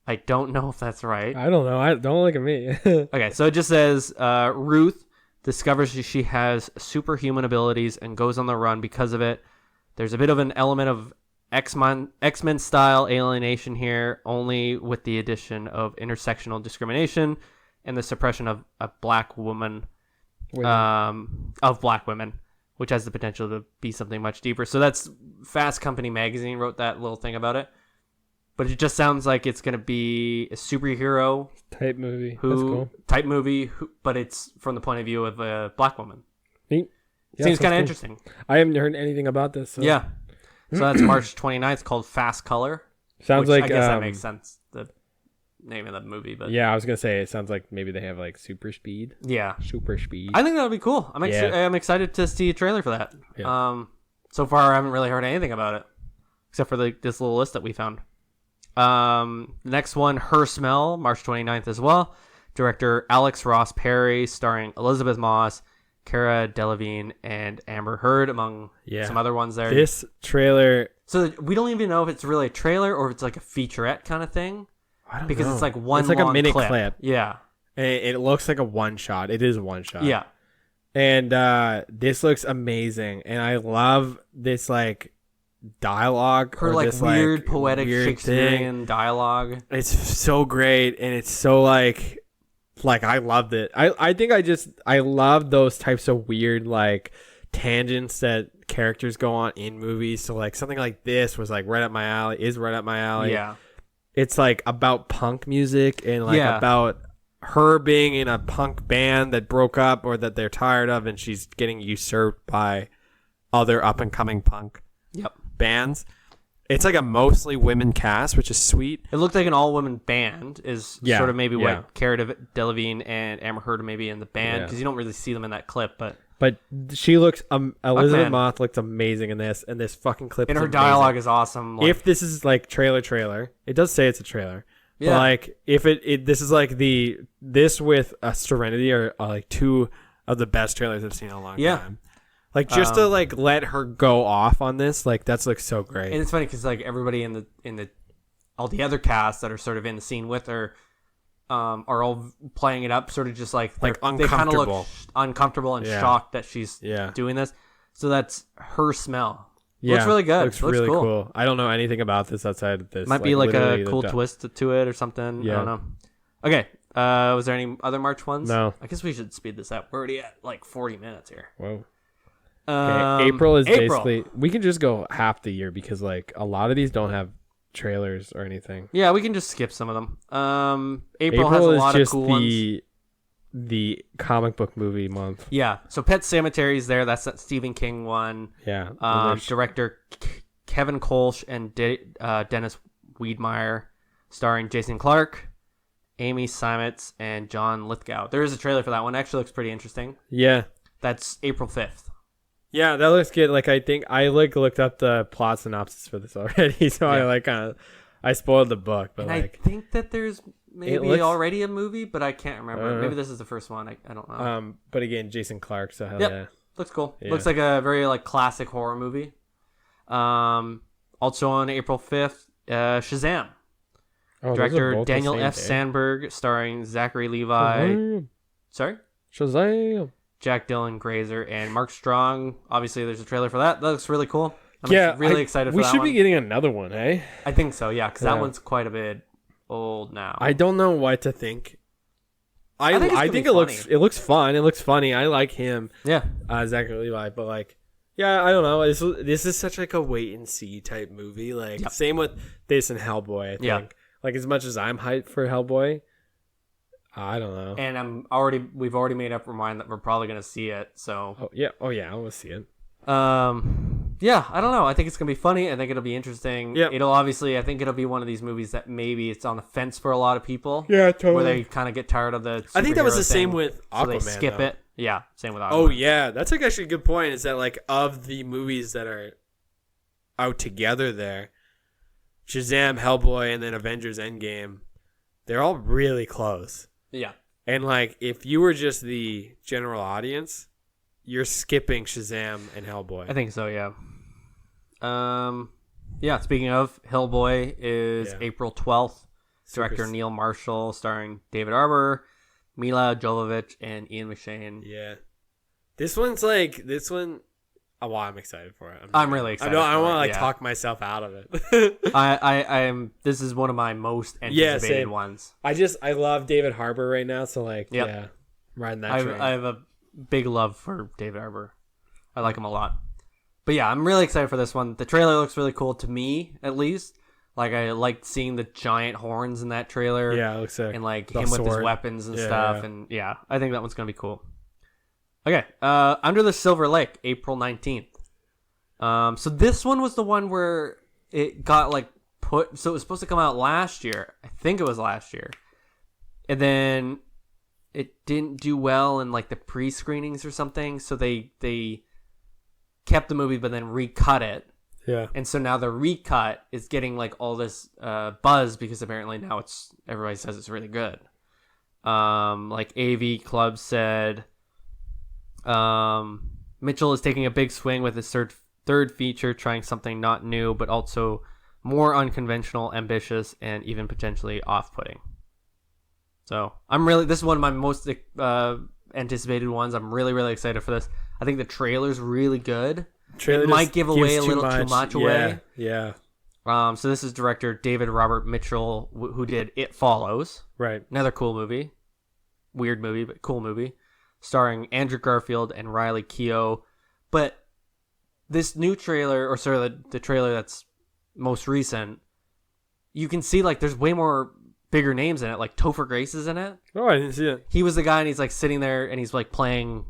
I don't know if that's right. I don't know. Don't look at me. Okay, so it just says Ruth discovers she has superhuman abilities and goes on the run because of it. There's a bit of an element of X-Men style alienation here, only with the addition of intersectional discrimination and the suppression of a black woman. Of black women, which has the potential to be something much deeper. So that's Fast Company magazine wrote that little thing about it. But it just sounds like it's going to be a superhero type movie. That's cool. But it's from the point of view of a black woman. Neat. Yeah, seems kind of interesting. I haven't heard anything about this. So. Yeah. So that's March 29th. It's called Fast Color. Sounds like I guess that makes sense. The name of the movie, but yeah, I was gonna say it sounds like maybe they have like super speed. Yeah, super speed. I think that would be cool. I'm excited to see a trailer for that. Yeah. So far I haven't really heard anything about it except for this little list that we found. Next one, Her Smell, March 29th as well. Director Alex Ross Perry, starring Elizabeth Moss, Cara Delevingne, and Amber Heard, among some other ones there. This trailer, so we don't even know if it's really a trailer or if it's like a featurette kind of thing. Because know. It's like one. It's like long a minute clip. Yeah. It looks like a one shot. It is one shot. Yeah. And this looks amazing, and I love this like dialogue. Her like weird poetic Shakespearean dialogue. It's so great, and it's so like I loved it. I think I love those types of weird like tangents that characters go on in movies. So like something like this was like right up my alley. Yeah. It's like about punk music and like about her being in a punk band that broke up or that they're tired of, and she's getting usurped by other up and coming punk bands. It's like a mostly women cast, which is sweet. It looked like an all women band is sort of maybe what Cara Delevingne and Amber Heard are maybe in the band because you don't really see them in that clip, but she looks Elizabeth Moss looks amazing in this, and this fucking clip and is her amazing. dialogue is awesome. Like, if this is like trailer, it does say it's a trailer. Yeah. But like if this is like this with Serenity are like two of the best trailers I've seen in a long time. Like just to like let her go off on this, like that's like so great. And it's funny because like everybody in the all the other casts that are sort of in the scene with her are all playing it up, sort of just like they kind of look uncomfortable and shocked that she's doing this. So that's Her Smell. Yeah, looks really good. Looks really cool. I don't know anything about this outside of this. Might be like a cool twist to it or something. Yeah. I don't know. Okay. Was there any other March ones? No. I guess we should speed this up. We're already at like 40 minutes here. Whoa. Okay, April is basically we can just go half the year because like a lot of these don't have trailers or anything. Yeah, we can just skip some of them. April has a lot of cool ones. The comic book movie month. Yeah, so Pet Sematary is there. That's that Stephen King one. Yeah. Director Kevin Kolsch and Dennis Wiedmeyer, starring Jason Clarke, Amy Seimetz, and John Lithgow. There is a trailer for that one. Actually looks pretty interesting. Yeah. That's April 5th. Yeah, that looks good. Like, I think I looked up the plot synopsis for this already, so Yeah. I spoiled the book. But and I think that there's maybe already a movie, but I can't remember. Maybe this is the first one. I don't know. But again, Jason Clarke, so hell yep. yeah. Looks cool. Yeah. Looks like a very classic horror movie. Also on April 5th, Shazam. Director Daniel F. Sandberg, starring Zachary Levi. Shazam. Sorry? Shazam. Jack Dylan Grazer and Mark Strong. Obviously, there's a trailer for that. That looks really cool. I'm really excited for that one. We should be getting another one, hey? I think so, yeah, because that one's quite a bit old now. I don't know what to think. I think it looks fun. It looks funny. I like him. Yeah. Zachary Levi, but yeah, I don't know. This is such a wait and see type movie. Same with this and Hellboy, I think. Yeah. As much as I'm hyped for Hellboy, I don't know. And we've already made up our mind that we're probably gonna see it. So. Oh yeah, I want to see it. Yeah, I don't know. I think it's gonna be funny. I think it'll be interesting. Yeah. I think it'll be one of these movies that maybe it's on the fence for a lot of people. Yeah, totally. Where they kind of get tired of the. I think that was the same thing, with Aquaman. So they skip it. Yeah, same with Aquaman. Oh yeah, that's actually a good point. Is that of the movies that are out together there, Shazam, Hellboy, and then Avengers Endgame, they're all really close. Yeah. And if you were just the general audience, you're skipping Shazam and Hellboy. I think so, yeah. Yeah, speaking of, Hellboy is April 12th. Director Neil Marshall, starring David Harbour, Mila Jovovich, and Ian McShane. Yeah. This one, oh, I'm excited for it. I'm really excited. I don't want to talk myself out of it. This is one of my most anticipated ones. I love David Harbour right now, so yeah, riding that train. I have a big love for David Harbour. I like him a lot. But yeah, I'm really excited for this one. The trailer looks really cool to me, at least. I liked seeing the giant horns in that trailer. Yeah, it looks sick. And him with his weapons and stuff. Yeah. And yeah, I think that one's gonna be cool. Okay, Under the Silver Lake, April 19th. So this one was the one where it got so it was supposed to come out last year. I think it was last year. And then it didn't do well in the pre-screenings or something. So they kept the movie but then recut it. Yeah. And so now the recut is getting all this buzz because apparently now everybody says it's really good. AV Club said Mitchell is taking a big swing with his third feature, trying something not new, but also more unconventional, ambitious, and even potentially off-putting. So this is one of my most anticipated ones. I'm really, really excited for this. I think the trailer's really good. It might give away a little too much away. Yeah. So this is director David Robert Mitchell, who did It Follows. Right. Another cool movie. Weird movie, but cool movie. Starring Andrew Garfield and Riley Keough. But this new trailer, or sort of the trailer that's most recent, you can see there's way more bigger names in it. Topher Grace is in it. Oh, I didn't see it. He was the guy, and he's sitting there, and he's playing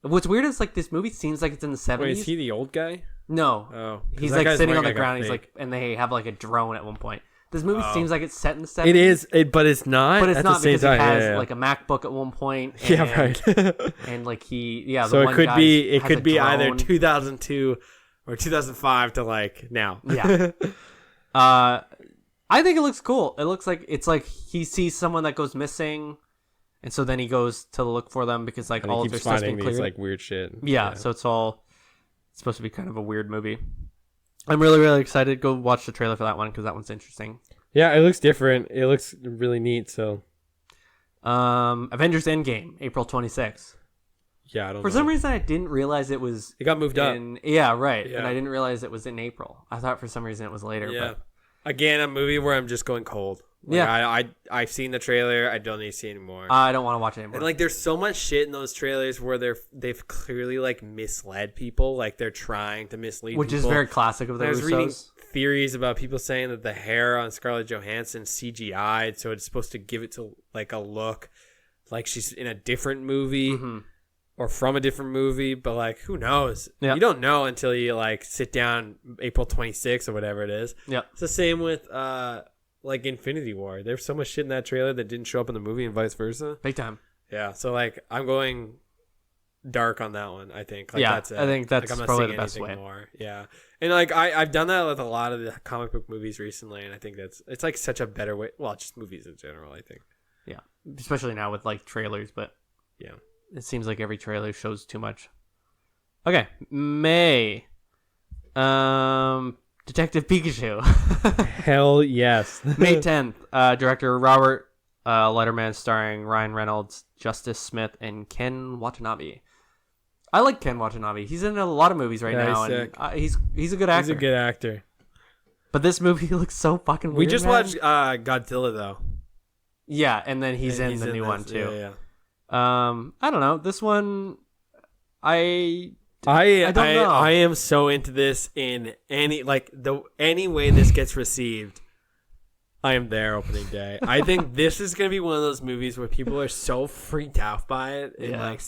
What's weird is this movie seems like it's in the 70s. Wait, is he the old guy? No. Oh, he's sitting on the ground. He's and they have a drone at one point. This movie seems like it's set in the 70s. It is, but it's not. But it's not because he has a MacBook at one point. And, yeah, right. And so it could be either 2002 or 2005 to now. Yeah. I think it looks cool. It looks like he sees someone that goes missing. And so then he goes to look for them because all of their stuff's been cleared. These weird shit. Yeah, so it's supposed to be kind of a weird movie. I'm really, really excited. Go watch the trailer for that one because that one's interesting. Yeah, it looks different. It looks really neat. So, Avengers Endgame, April 26th. Yeah, I don't know. For some reason, I didn't realize it was. It got moved up. Yeah, right. Yeah. And I didn't realize it was in April. I thought for some reason it was later. Yeah. But... Again, a movie where I'm just going cold. I've seen the trailer. I don't need to see anymore. I don't want to watch it anymore. And there's so much shit in those trailers where they've clearly misled people. They're trying to mislead Which people. Is very classic of the Russos. I was reading theories about people saying that the hair on Scarlett Johansson CGI'd, so it's supposed to give it to like a look like she's in a different movie or from a different movie, but like who knows? Yeah. You don't know until you like sit down April 26th or whatever it is. Yeah. It's the same with like Infinity War. There's so much shit in that trailer that didn't show up in the movie and vice versa. Big time. Yeah, so like I'm going dark on that one. I think. Like, Yeah, that's it. I think that's like, I'm not probably seeing the best anything way. more. Yeah, and like I've done that with a lot of the comic book movies recently, and I think it's like such a better way. Well, just movies in general. I think. Yeah, especially now with like trailers, but Yeah. it seems like every trailer shows too much. Okay, May. Detective Pikachu. Hell yes. May 10th. Director Robert Letterman, starring Ryan Reynolds, Justice Smith, and Ken Watanabe. I like Ken Watanabe. He's in a lot of movies right now, and he's a good actor. He's a good actor. But this movie looks so fucking weird. We just man. watched Godzilla though. Yeah, and then he's And in the new one too. Yeah. I don't know. This one, I I don't know. I am so into this in any way this gets received. I am there opening day. I think this is gonna be one of those movies where people are so freaked out by it and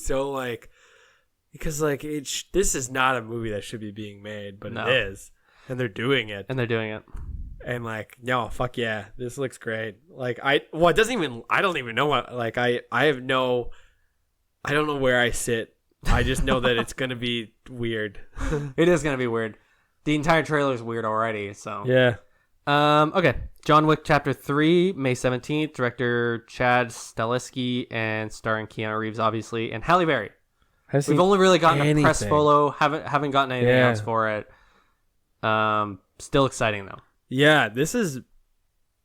because this is not a movie that should be being made, but No. it is, and they're doing it. and they're doing it. And no, fuck yeah, this looks great. I don't even know what, I don't know where I sit. I just know that it's gonna be weird. It is gonna be weird. The entire trailer is weird already. So Yeah. Okay. John Wick Chapter 3, May 17th. Director Chad Stahelski and starring Keanu Reeves, obviously, and Halle Berry. We've only really gotten a press photo. Haven't gotten anything else for it. Still exciting though. Yeah,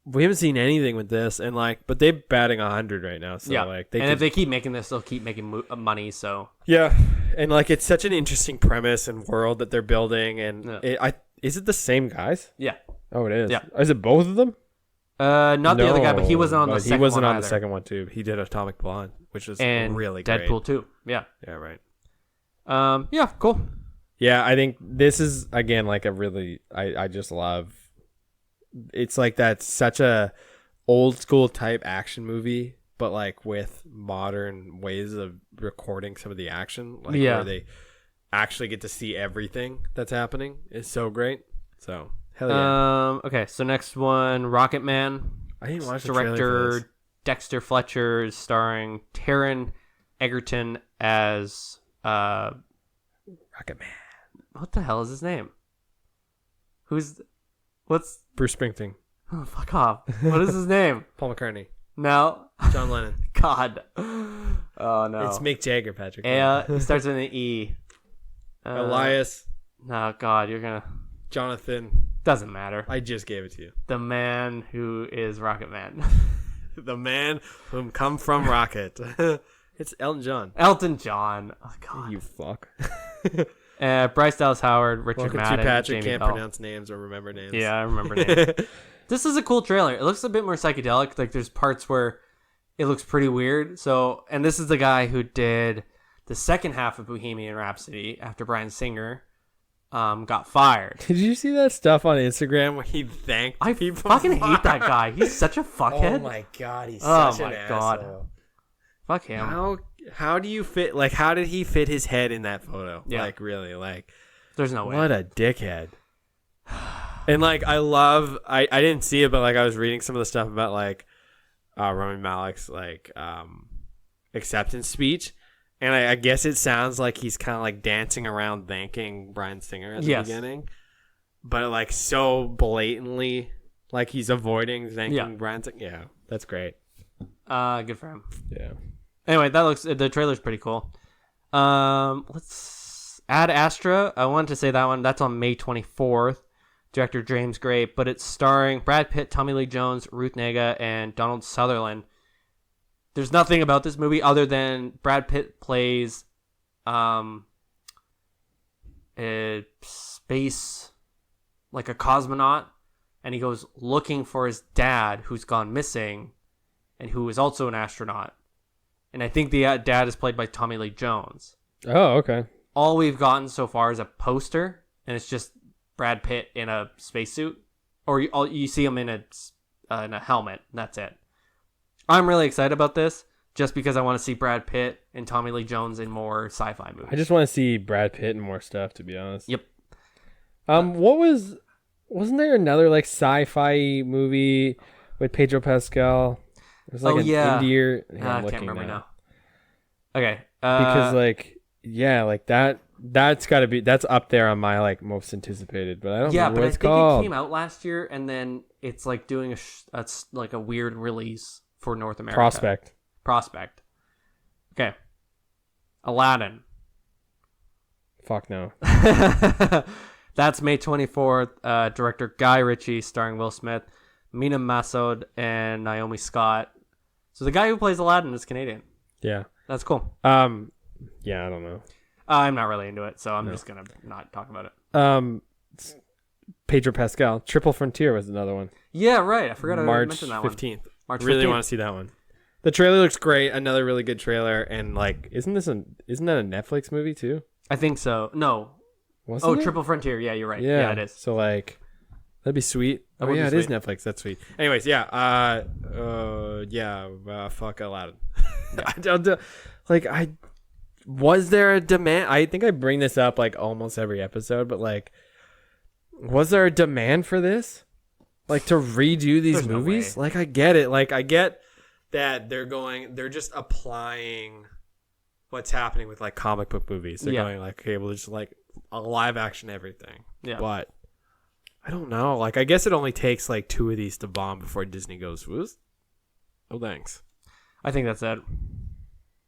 we haven't seen anything with this, and but they're batting 100 right now. So if they keep making this, they'll keep making money. So yeah, and it's such an interesting premise and world that they're building, and is it the same guys? Yeah. Oh, it is. Yeah. Is it both of them? Not the other guy, but he wasn't on the second one. He wasn't on either. the second one too. He did Atomic Blonde, which was And really great. Deadpool 2. Yeah. Yeah, right. Yeah, cool. Yeah, I think this is again a really I just love. It's that's such a old school type action movie, but with modern ways of recording some of the action, where they actually get to see everything that's happening is so great. So hell yeah. Okay, so next one, Rocket Man. I didn't watch the trailer for this. Director Dexter Fletcher, starring Taron Egerton as Rocket Man. what the hell is his name? What's Bruce Springsteen. oh, fuck off. What is his name? Paul McCartney. No. John Lennon. God. Oh no. It's Mick Jagger, Patrick. It starts with an E. Elias. No, God, you're gonna. Jonathan. Doesn't matter. I just gave it to you. The man who is Rocket Man. The man whom come from Rocket. It's Elton John. Elton John. Oh God. You fuck. Bryce Dallas Howard, Richard Welcome Madden, to Patrick Jamie can't Bell. pronounce names or remember names. Yeah, I remember names. This is a cool trailer. It looks a bit more psychedelic. There's parts where it looks pretty weird. And this is the guy who did the second half of Bohemian Rhapsody after Bryan Singer got fired. Did you see that stuff on Instagram where he thanked people? I fucking hate that guy. He's such a fuckhead. Oh my god, he's Oh such an my God. asshole. Fuck him. How do you fit? How did he fit his head in that photo? Yeah. Really? There's no way. What a dickhead. And I didn't see it, but I was reading some of the stuff about Rami Malek's acceptance speech, and I guess it sounds like he's kind of dancing around thanking Bryan Singer at the beginning, but so blatantly he's avoiding thanking Bryan Singer. Yeah, that's great. Good for him. Yeah. Anyway, the trailer's pretty cool. Let's Ad Astra. I wanted to say that one. That's on May 24th. Director James Gray, but it's starring Brad Pitt, Tommy Lee Jones, Ruth Negga, and Donald Sutherland. There's nothing about this movie other than Brad Pitt plays a space, a cosmonaut, and he goes looking for his dad who's gone missing and who is also an astronaut. And I think the dad is played by Tommy Lee Jones. Oh, okay. All we've gotten so far is a poster, and it's just Brad Pitt in a spacesuit, or you see him in a helmet. And that's it. I'm really excited about this just because I want to see Brad Pitt and Tommy Lee Jones in more sci-fi movies. I just want to see Brad Pitt in more stuff, to be honest. Yep. Wasn't there another like sci-fi movie with Pedro Pascal? It was like India. I can't remember now. Okay. Because that's up there on my like most anticipated, but I don't remember what it's called. It came out last year, and then it's like doing a weird release for North America. Prospect. Okay. Aladdin. Fuck no. That's May 24th. Director Guy Ritchie, starring Will Smith, Mina Massoud, and Naomi Scott. So the guy who plays Aladdin is Canadian. Yeah. That's cool. Yeah, I don't know. I'm not really into it, so I'm just gonna not talk about it. Pedro Pascal, Triple Frontier was another one. Yeah, right. I forgot to mention that March 15th. March 15th. Really want to see that one. The trailer looks great. Another really good trailer, and like, isn't that a Netflix movie too? I think so. No. Wasn't it? Triple Frontier. Yeah, you're right. Yeah, yeah it is. So like, that'd be sweet. Oh yeah, it is Netflix. That's sweet. Anyways, yeah. Fuck Aladdin. Yeah. Was there a demand? I think I bring this up like almost every episode, but like, was there a demand for this? Like to redo these movies? No way. Like I get it. Like I get that they're just applying what's happening with like comic book movies. They're going like, okay, well, just like a live action everything. Yeah. But I don't know. Like I guess it only takes like 2 of these to bomb before Disney goes, whoos? Oh, thanks. I think that's it.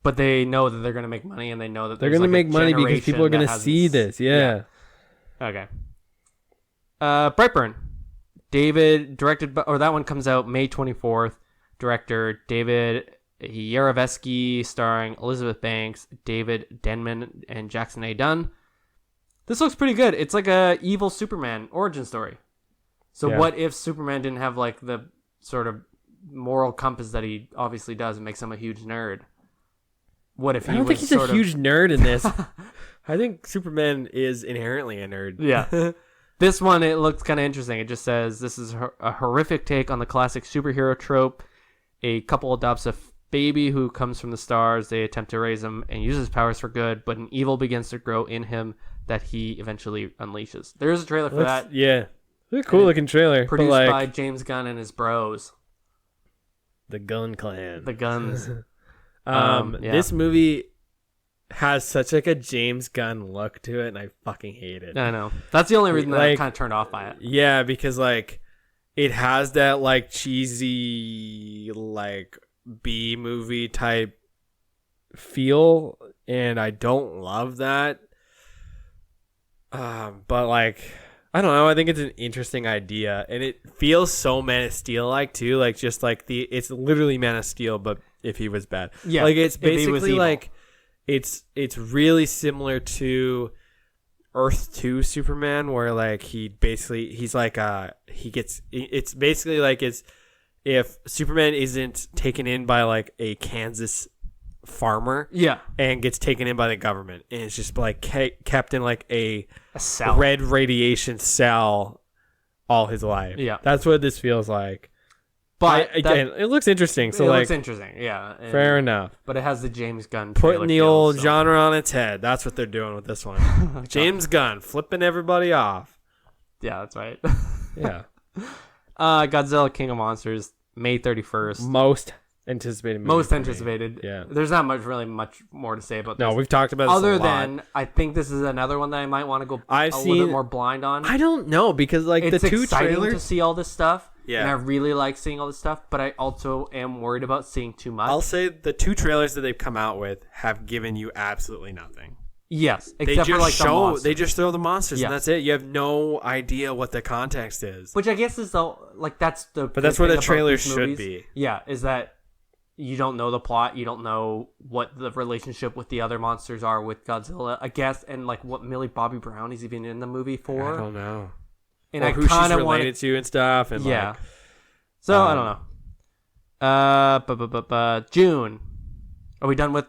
But they know that they're going to make money, and they know that they're going to make money because people are going to see this. Yeah. Okay. Brightburn. David directed, that one comes out May 24th. Director David Yarovesky, starring Elizabeth Banks, David Denman, and Jackson A. Dunn. This looks pretty good. It's like a evil Superman origin story. So what if Superman didn't have like the sort of moral compass that he obviously does and makes him a huge nerd? What if I don't think he's a huge nerd in this. I think Superman is inherently a nerd. Yeah. This one, it looks kind of interesting. It just says, this is a horrific take on the classic superhero trope. A couple adopts a baby who comes from the stars. They attempt to raise him and use his powers for good, but an evil begins to grow in him that he eventually unleashes. There is a trailer for that. Yeah. It's a cool looking trailer. Produced by James Gunn and his bros. The Gun Clan. The Guns. This movie has such like a James Gunn look to it, and I fucking hate it. I know. That's the only reason that I'm kind of turned off by it. Yeah, because like it has that like cheesy like B movie type feel, and I don't love that. But like I don't know. I think it's an interesting idea, and it feels so Man of Steel like too. Like just like it's literally Man of Steel, but if he was bad, yeah. Like it's basically like it's really similar to Earth 2 Superman, where like he's like it's basically like it's if Superman isn't taken in by like a Kansas farmer, and gets taken in by the government, and it's just like kept in like a cell. Red radiation cell all his life. Yeah, that's what this feels like. But again, it looks interesting. So it looks interesting. Yeah, fair enough. But it has the James Gunn putting the old genre on its head. That's what they're doing with this one. James Gunn flipping everybody off. Yeah, that's right. Yeah. Godzilla King of Monsters, May 31st. Most anticipated movie. Most anticipated. Yeah. There's not much more to say about this. No, we've talked about this other a lot. than I think this is another one that I might want to go a little bit more blind on. I don't know, because like it's the 2 exciting trailers to see all this stuff. Yeah. And I really like seeing all this stuff, but I also am worried about seeing too much. I'll say the 2 trailers that they've come out with have given you absolutely nothing. Yes, except for like the monsters. They just throw the monsters, and that's it. You have no idea what the context is. Which I guess is that's the. But that's what a trailer should be. Yeah, is that you don't know the plot, you don't know what the relationship with the other monsters are with Godzilla, I guess, and like what Millie Bobby Brown is even in the movie for. I don't know. And or I who kind she's of related to and stuff. And yeah. Like, so I don't know. June. Are we done with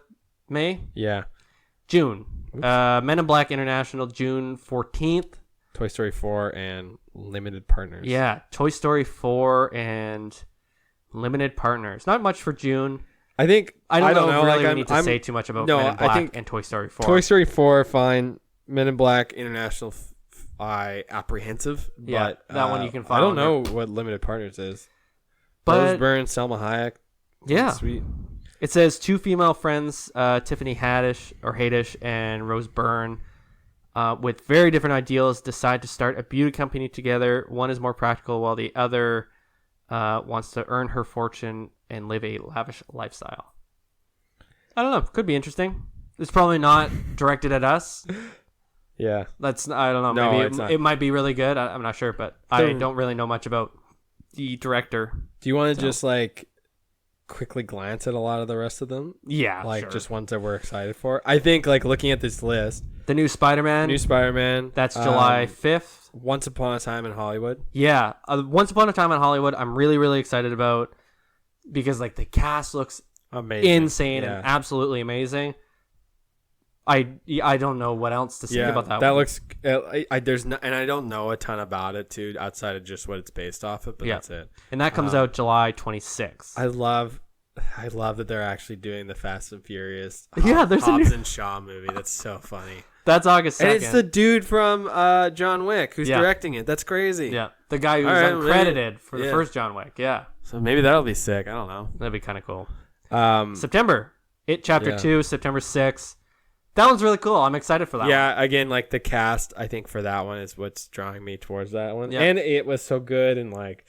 May? Yeah. June. Men in Black International, June 14th. Toy Story 4 and Limited Partners. Yeah, Toy Story 4 and Limited Partners. Not much for June. I think I don't know. Really, like, we need to say too much about Men in Black I think and Toy Story 4. Toy Story 4, fine. Men in Black, International, apprehensive. Yeah, but, that one you can I follow. don't know what Limited Partners is. But Rose Byrne, Selma Hayek. yeah, Sweet. it says two female friends, Tiffany Haddish and Rose Byrne, with very different ideals, decide to start a beauty company together. One is more practical, while the other wants to earn her fortune and live a lavish lifestyle. I don't know. Could be interesting. It's probably not directed at us. Yeah. I don't know. No, Maybe it's not. it might be really good. I'm not sure, but I don't really know much about the director. Do you want to just like quickly glance at a lot of the rest of them? Yeah, Like sure. just ones that we're excited for. I think like looking at this list, The new Spider-Man. That's July 5th. Once Upon a Time in Hollywood. Yeah. Once Upon a Time in Hollywood, I'm really, really excited about because like the cast looks Amazing. insane Yeah. and absolutely amazing. I don't know what else to say about that. That one. looks. There's no, and I don't know a ton about it too, outside of just what it's based off of. But Yeah. that's it. And that comes out July 26th. I love that they're actually doing the Fast and Furious. Yeah, there's a Hobbs new- and Shaw movie. That's so funny. That's August 2nd. And it's the dude from John Wick who's Yeah. directing it. That's crazy. Yeah, the guy who All was right, uncredited for the yeah. first John Wick. Yeah, So maybe that'll be sick. I don't know. that'd be kind of cool. Um, September, It Chapter Yeah. 2, September 6th. That one's really cool. I'm excited for that one. yeah, again, like the cast, I think for that one is what's drawing me towards that one. Yeah. And it was so good and like,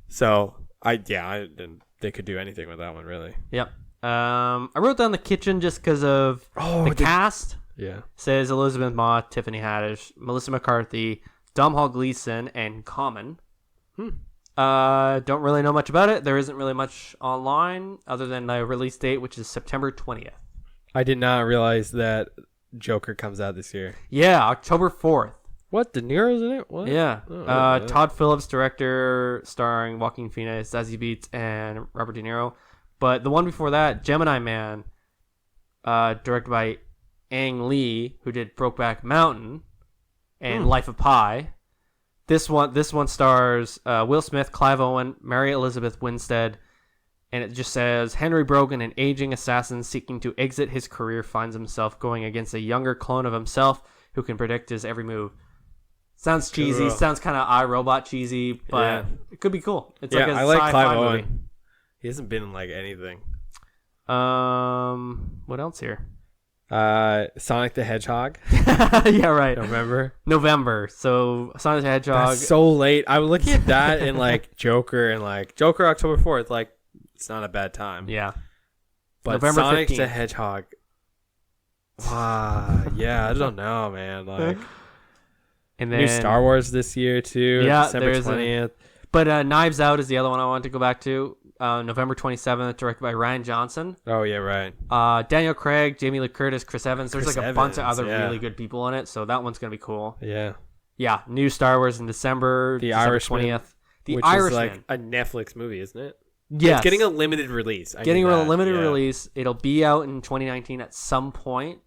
so I didn't. They could do anything with that one, really. Yep. I wrote down The Kitchen just because of the cast. Yeah. Says Elizabeth Moss, Tiffany Haddish, Melissa McCarthy, Domhnall Gleeson, and Common. Don't really know much about it. There isn't really much online other than the release date, which is September 20th. I did not realize that Joker comes out this year. Yeah, October 4th. What? De Niro's in it? What? Yeah. Oh, Todd Phillips, director, starring Joaquin Phoenix, Zazie Beetz, and Robert De Niro. But the one before that, Gemini Man, directed by Ang Lee, who did Brokeback Mountain and Life of Pi. This one stars Will Smith, Clive Owen, Mary Elizabeth Winstead, and it just says Henry Brogan, an aging assassin seeking to exit his career, finds himself going against a younger clone of himself who can predict his every move. Sounds cheesy, Cool. sounds kind of iRobot cheesy, but Yeah. it could be cool. It's Yeah, like a I like sci-fi Clive movie. Owen. He hasn't been in like anything. What else here? Sonic the Hedgehog. Yeah, right. November. November. So Sonic the Hedgehog. That's so late. I was looking at that and like Joker October 4th. Like it's not a bad time. Yeah. But November Sonic 15th. the Hedgehog. Yeah, I don't know, man. Like And then new Star Wars this year too. Yeah, December there's 20th. But Knives Out is the other one I wanted to go back to. November 27th, directed by Ryan Johnson. Oh yeah, right. Daniel Craig, Jamie Lee Curtis, Chris Evans. There's Chris like a bunch of Evans, other yeah. really good people in it, so that one's gonna be cool. Yeah. Yeah, new Star Wars in December. The December Irishman, 20th. The Which Irishman. is like a Netflix movie, isn't it? Yes. It's getting a limited release. I Getting knew a that, limited yeah. release. It'll be out in 2019 at some point.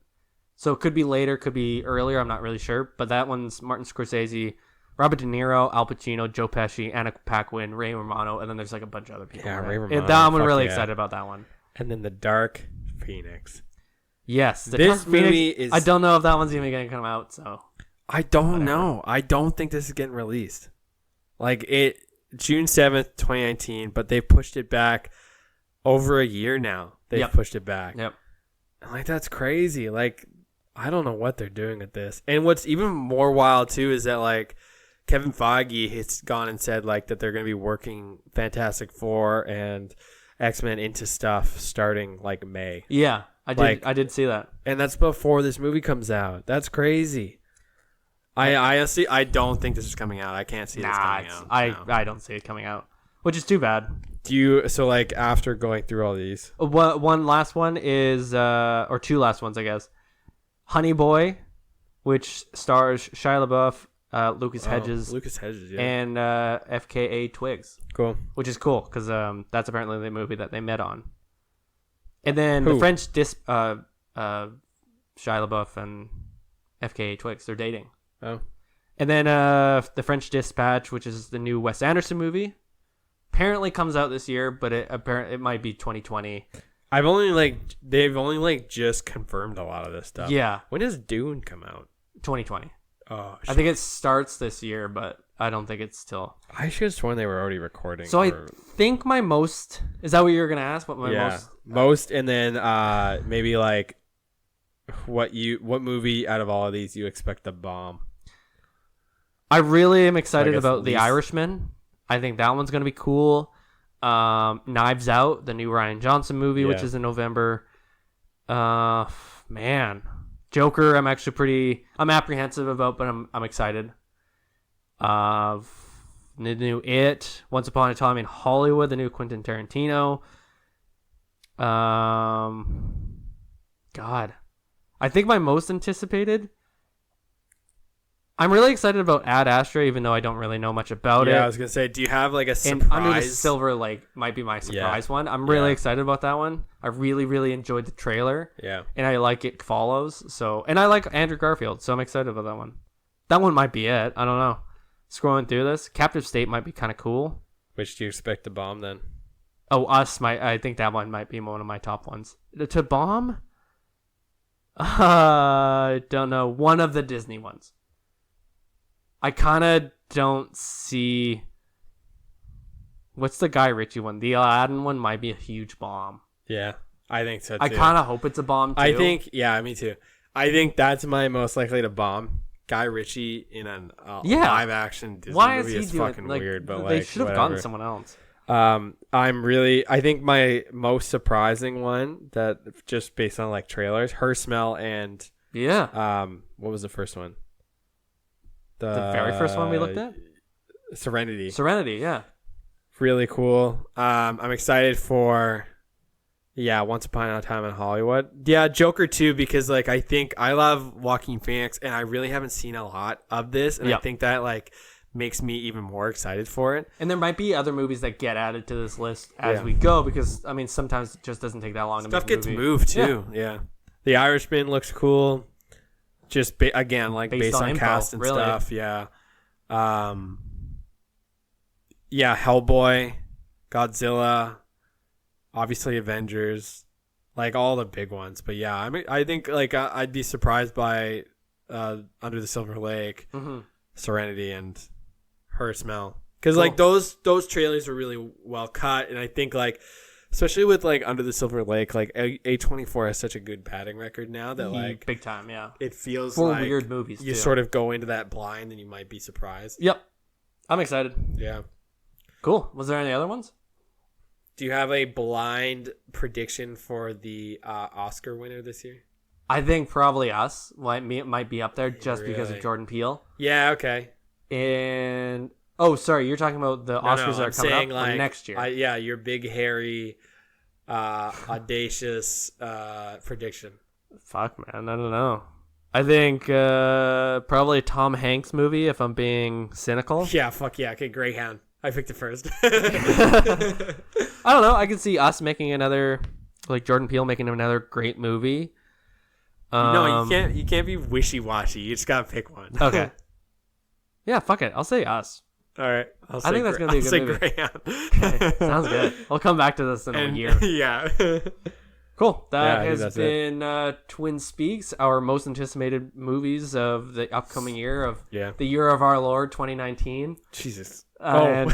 So it could be later, could be earlier. I'm not really sure. But that one's Martin Scorsese, Robert De Niro, Al Pacino, Joe Pesci, Anna Paquin, Ray Romano, and then there's like a bunch of other people. Yeah, in Ray it. Romano, I'm fuck really yeah. excited about that one. And then the Dark Phoenix. Yes, the This Dark Phoenix, movie is- I don't know if that one's even going to come out. So I don't Whatever. know. I don't think this is getting released. Like it June 7th, 2019, but they pushed it back over a year now. They've Yep. pushed it back. Yep. I'm like, that's crazy. Like, I don't know what they're doing with this. And what's even more wild too is that like Kevin Feige has gone and said like that they're going to be working Fantastic Four and X-Men into stuff starting like May. yeah, I did see that. And that's before this movie comes out. That's crazy. I honestly, I don't think this is coming out. I can't see this coming out. No. I don't see it coming out, which is too bad. Do you, so like after going through all these, One last one is, or two last ones, I guess. Honey Boy, which stars Shia LaBeouf, Lucas Hedges, yeah. and FKA Twigs, Cool. which is cool because that's apparently the movie that they met on. And then Who? the French Shia LaBeouf and FKA Twigs, they're dating. Oh. And then The French Dispatch, which is the new Wes Anderson movie, apparently comes out this year, but it might be 2020. they've only just confirmed a lot of this stuff. Yeah, When does Dune come out? 2020. Oh, I think it starts this year, but I don't think it's till. I should have sworn they were already recording. So I think my most is that what you were gonna ask? What my most, and then maybe like what movie out of all of these you expect to bomb? I really am excited guess about The least- Irishman. I think that one's gonna be cool. Knives Out, the new Ryan Johnson movie, which Yeah. is in November. Man, Joker. I'm apprehensive about, but I'm excited. The new It, Once Upon a Time in Hollywood, the new Quentin Tarantino. God, I think my most anticipated. I'm really excited about Ad Astra, even though I don't really know much about it. Yeah, I was gonna say, do you have like a surprise? And Under the Silver Lake might be my surprise one. I'm really excited about that one. I really, really enjoyed the trailer. Yeah. And I like It Follows. And I like Andrew Garfield, so I'm excited about that one. That one might be it. I don't know. Scrolling through this, Captive State might be kind of cool. Which do you expect to bomb then? Oh, I think that one might be one of my top ones. To bomb? I don't know. One of the Disney ones. I kind of don't see. What's the Guy Ritchie one? The Aladdin one might be a huge bomb. Yeah, I think so too. I kind of hope it's a bomb too. I think, yeah, me too. I think that's my most likely to bomb. Guy Ritchie in a live action Disney movie is fucking weird, but they should have gotten someone else. I think my most surprising one, that just based on like trailers, Her Smell and what was the first one? The very first one we looked at? Serenity, yeah. really cool. I'm excited for Once Upon a Time in Hollywood. Yeah, Joker too, because like I think I love Joaquin Phoenix and I really haven't seen a lot of this, and I think that like makes me even more excited for it. And there might be other movies that get added to this list as we go, because I mean sometimes it just doesn't take that long to make a movie. Stuff gets moved too. Yeah. The Irishman looks cool. Just again, like based on info, cast and really. stuff. Yeah. Hellboy, Godzilla, obviously Avengers, like all the big ones. But yeah, I think like I'd be surprised by Under the Silver Lake, Serenity, and Her Smell, because like those trailers were really well cut, and I think like especially with like Under the Silver Lake, like A24 has such a good padding record now that like big time, yeah. It feels for like weird movies. You too. sort of go into that blind and you might be surprised. Yep, I'm excited. Yeah, cool. Was there any other ones? Do you have a blind prediction for the Oscar winner this year? I think probably Us might be up there just because of Jordan Peele. Yeah. Okay. And sorry, you're talking about the Oscars that are coming up next year. Your big hairy, audacious prediction. Fuck, man, I don't know. I think probably a Tom Hanks movie, if I'm being cynical. Yeah, fuck yeah. Okay, Greyhound. I picked it first. I don't know. I could see Us making another, like Jordan Peele making another great movie. No, you can't be wishy-washy. You just gotta pick one. Okay. Yeah, fuck it. I'll say Us. All right. I think that's gonna be a good movie. Greyhound. Okay, sounds good. I'll come back to this in a year. Yeah. Cool. That has been Twin Speaks, our most anticipated movies of the upcoming year of the year of our Lord 2019. Jesus. And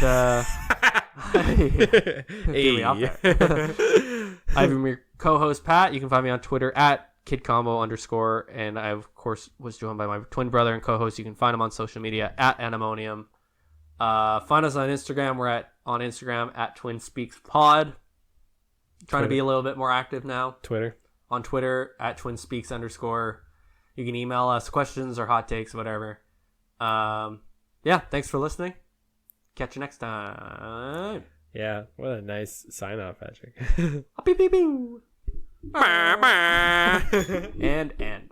me out there. I'm your co-host Pat. You can find me on Twitter at kidcombo_, and I of course was joined by my twin brother and co-host. You can find him on social media at Anemonium. Find us on Instagram. We're on Instagram at Twin Speaks Pod. Trying to be a little bit more active now. On Twitter at Twin Speaks _. You can email us questions or hot takes, whatever. Thanks for listening. Catch you next time. Yeah, what a nice sign off, Patrick. Beep, beep, beep. And end.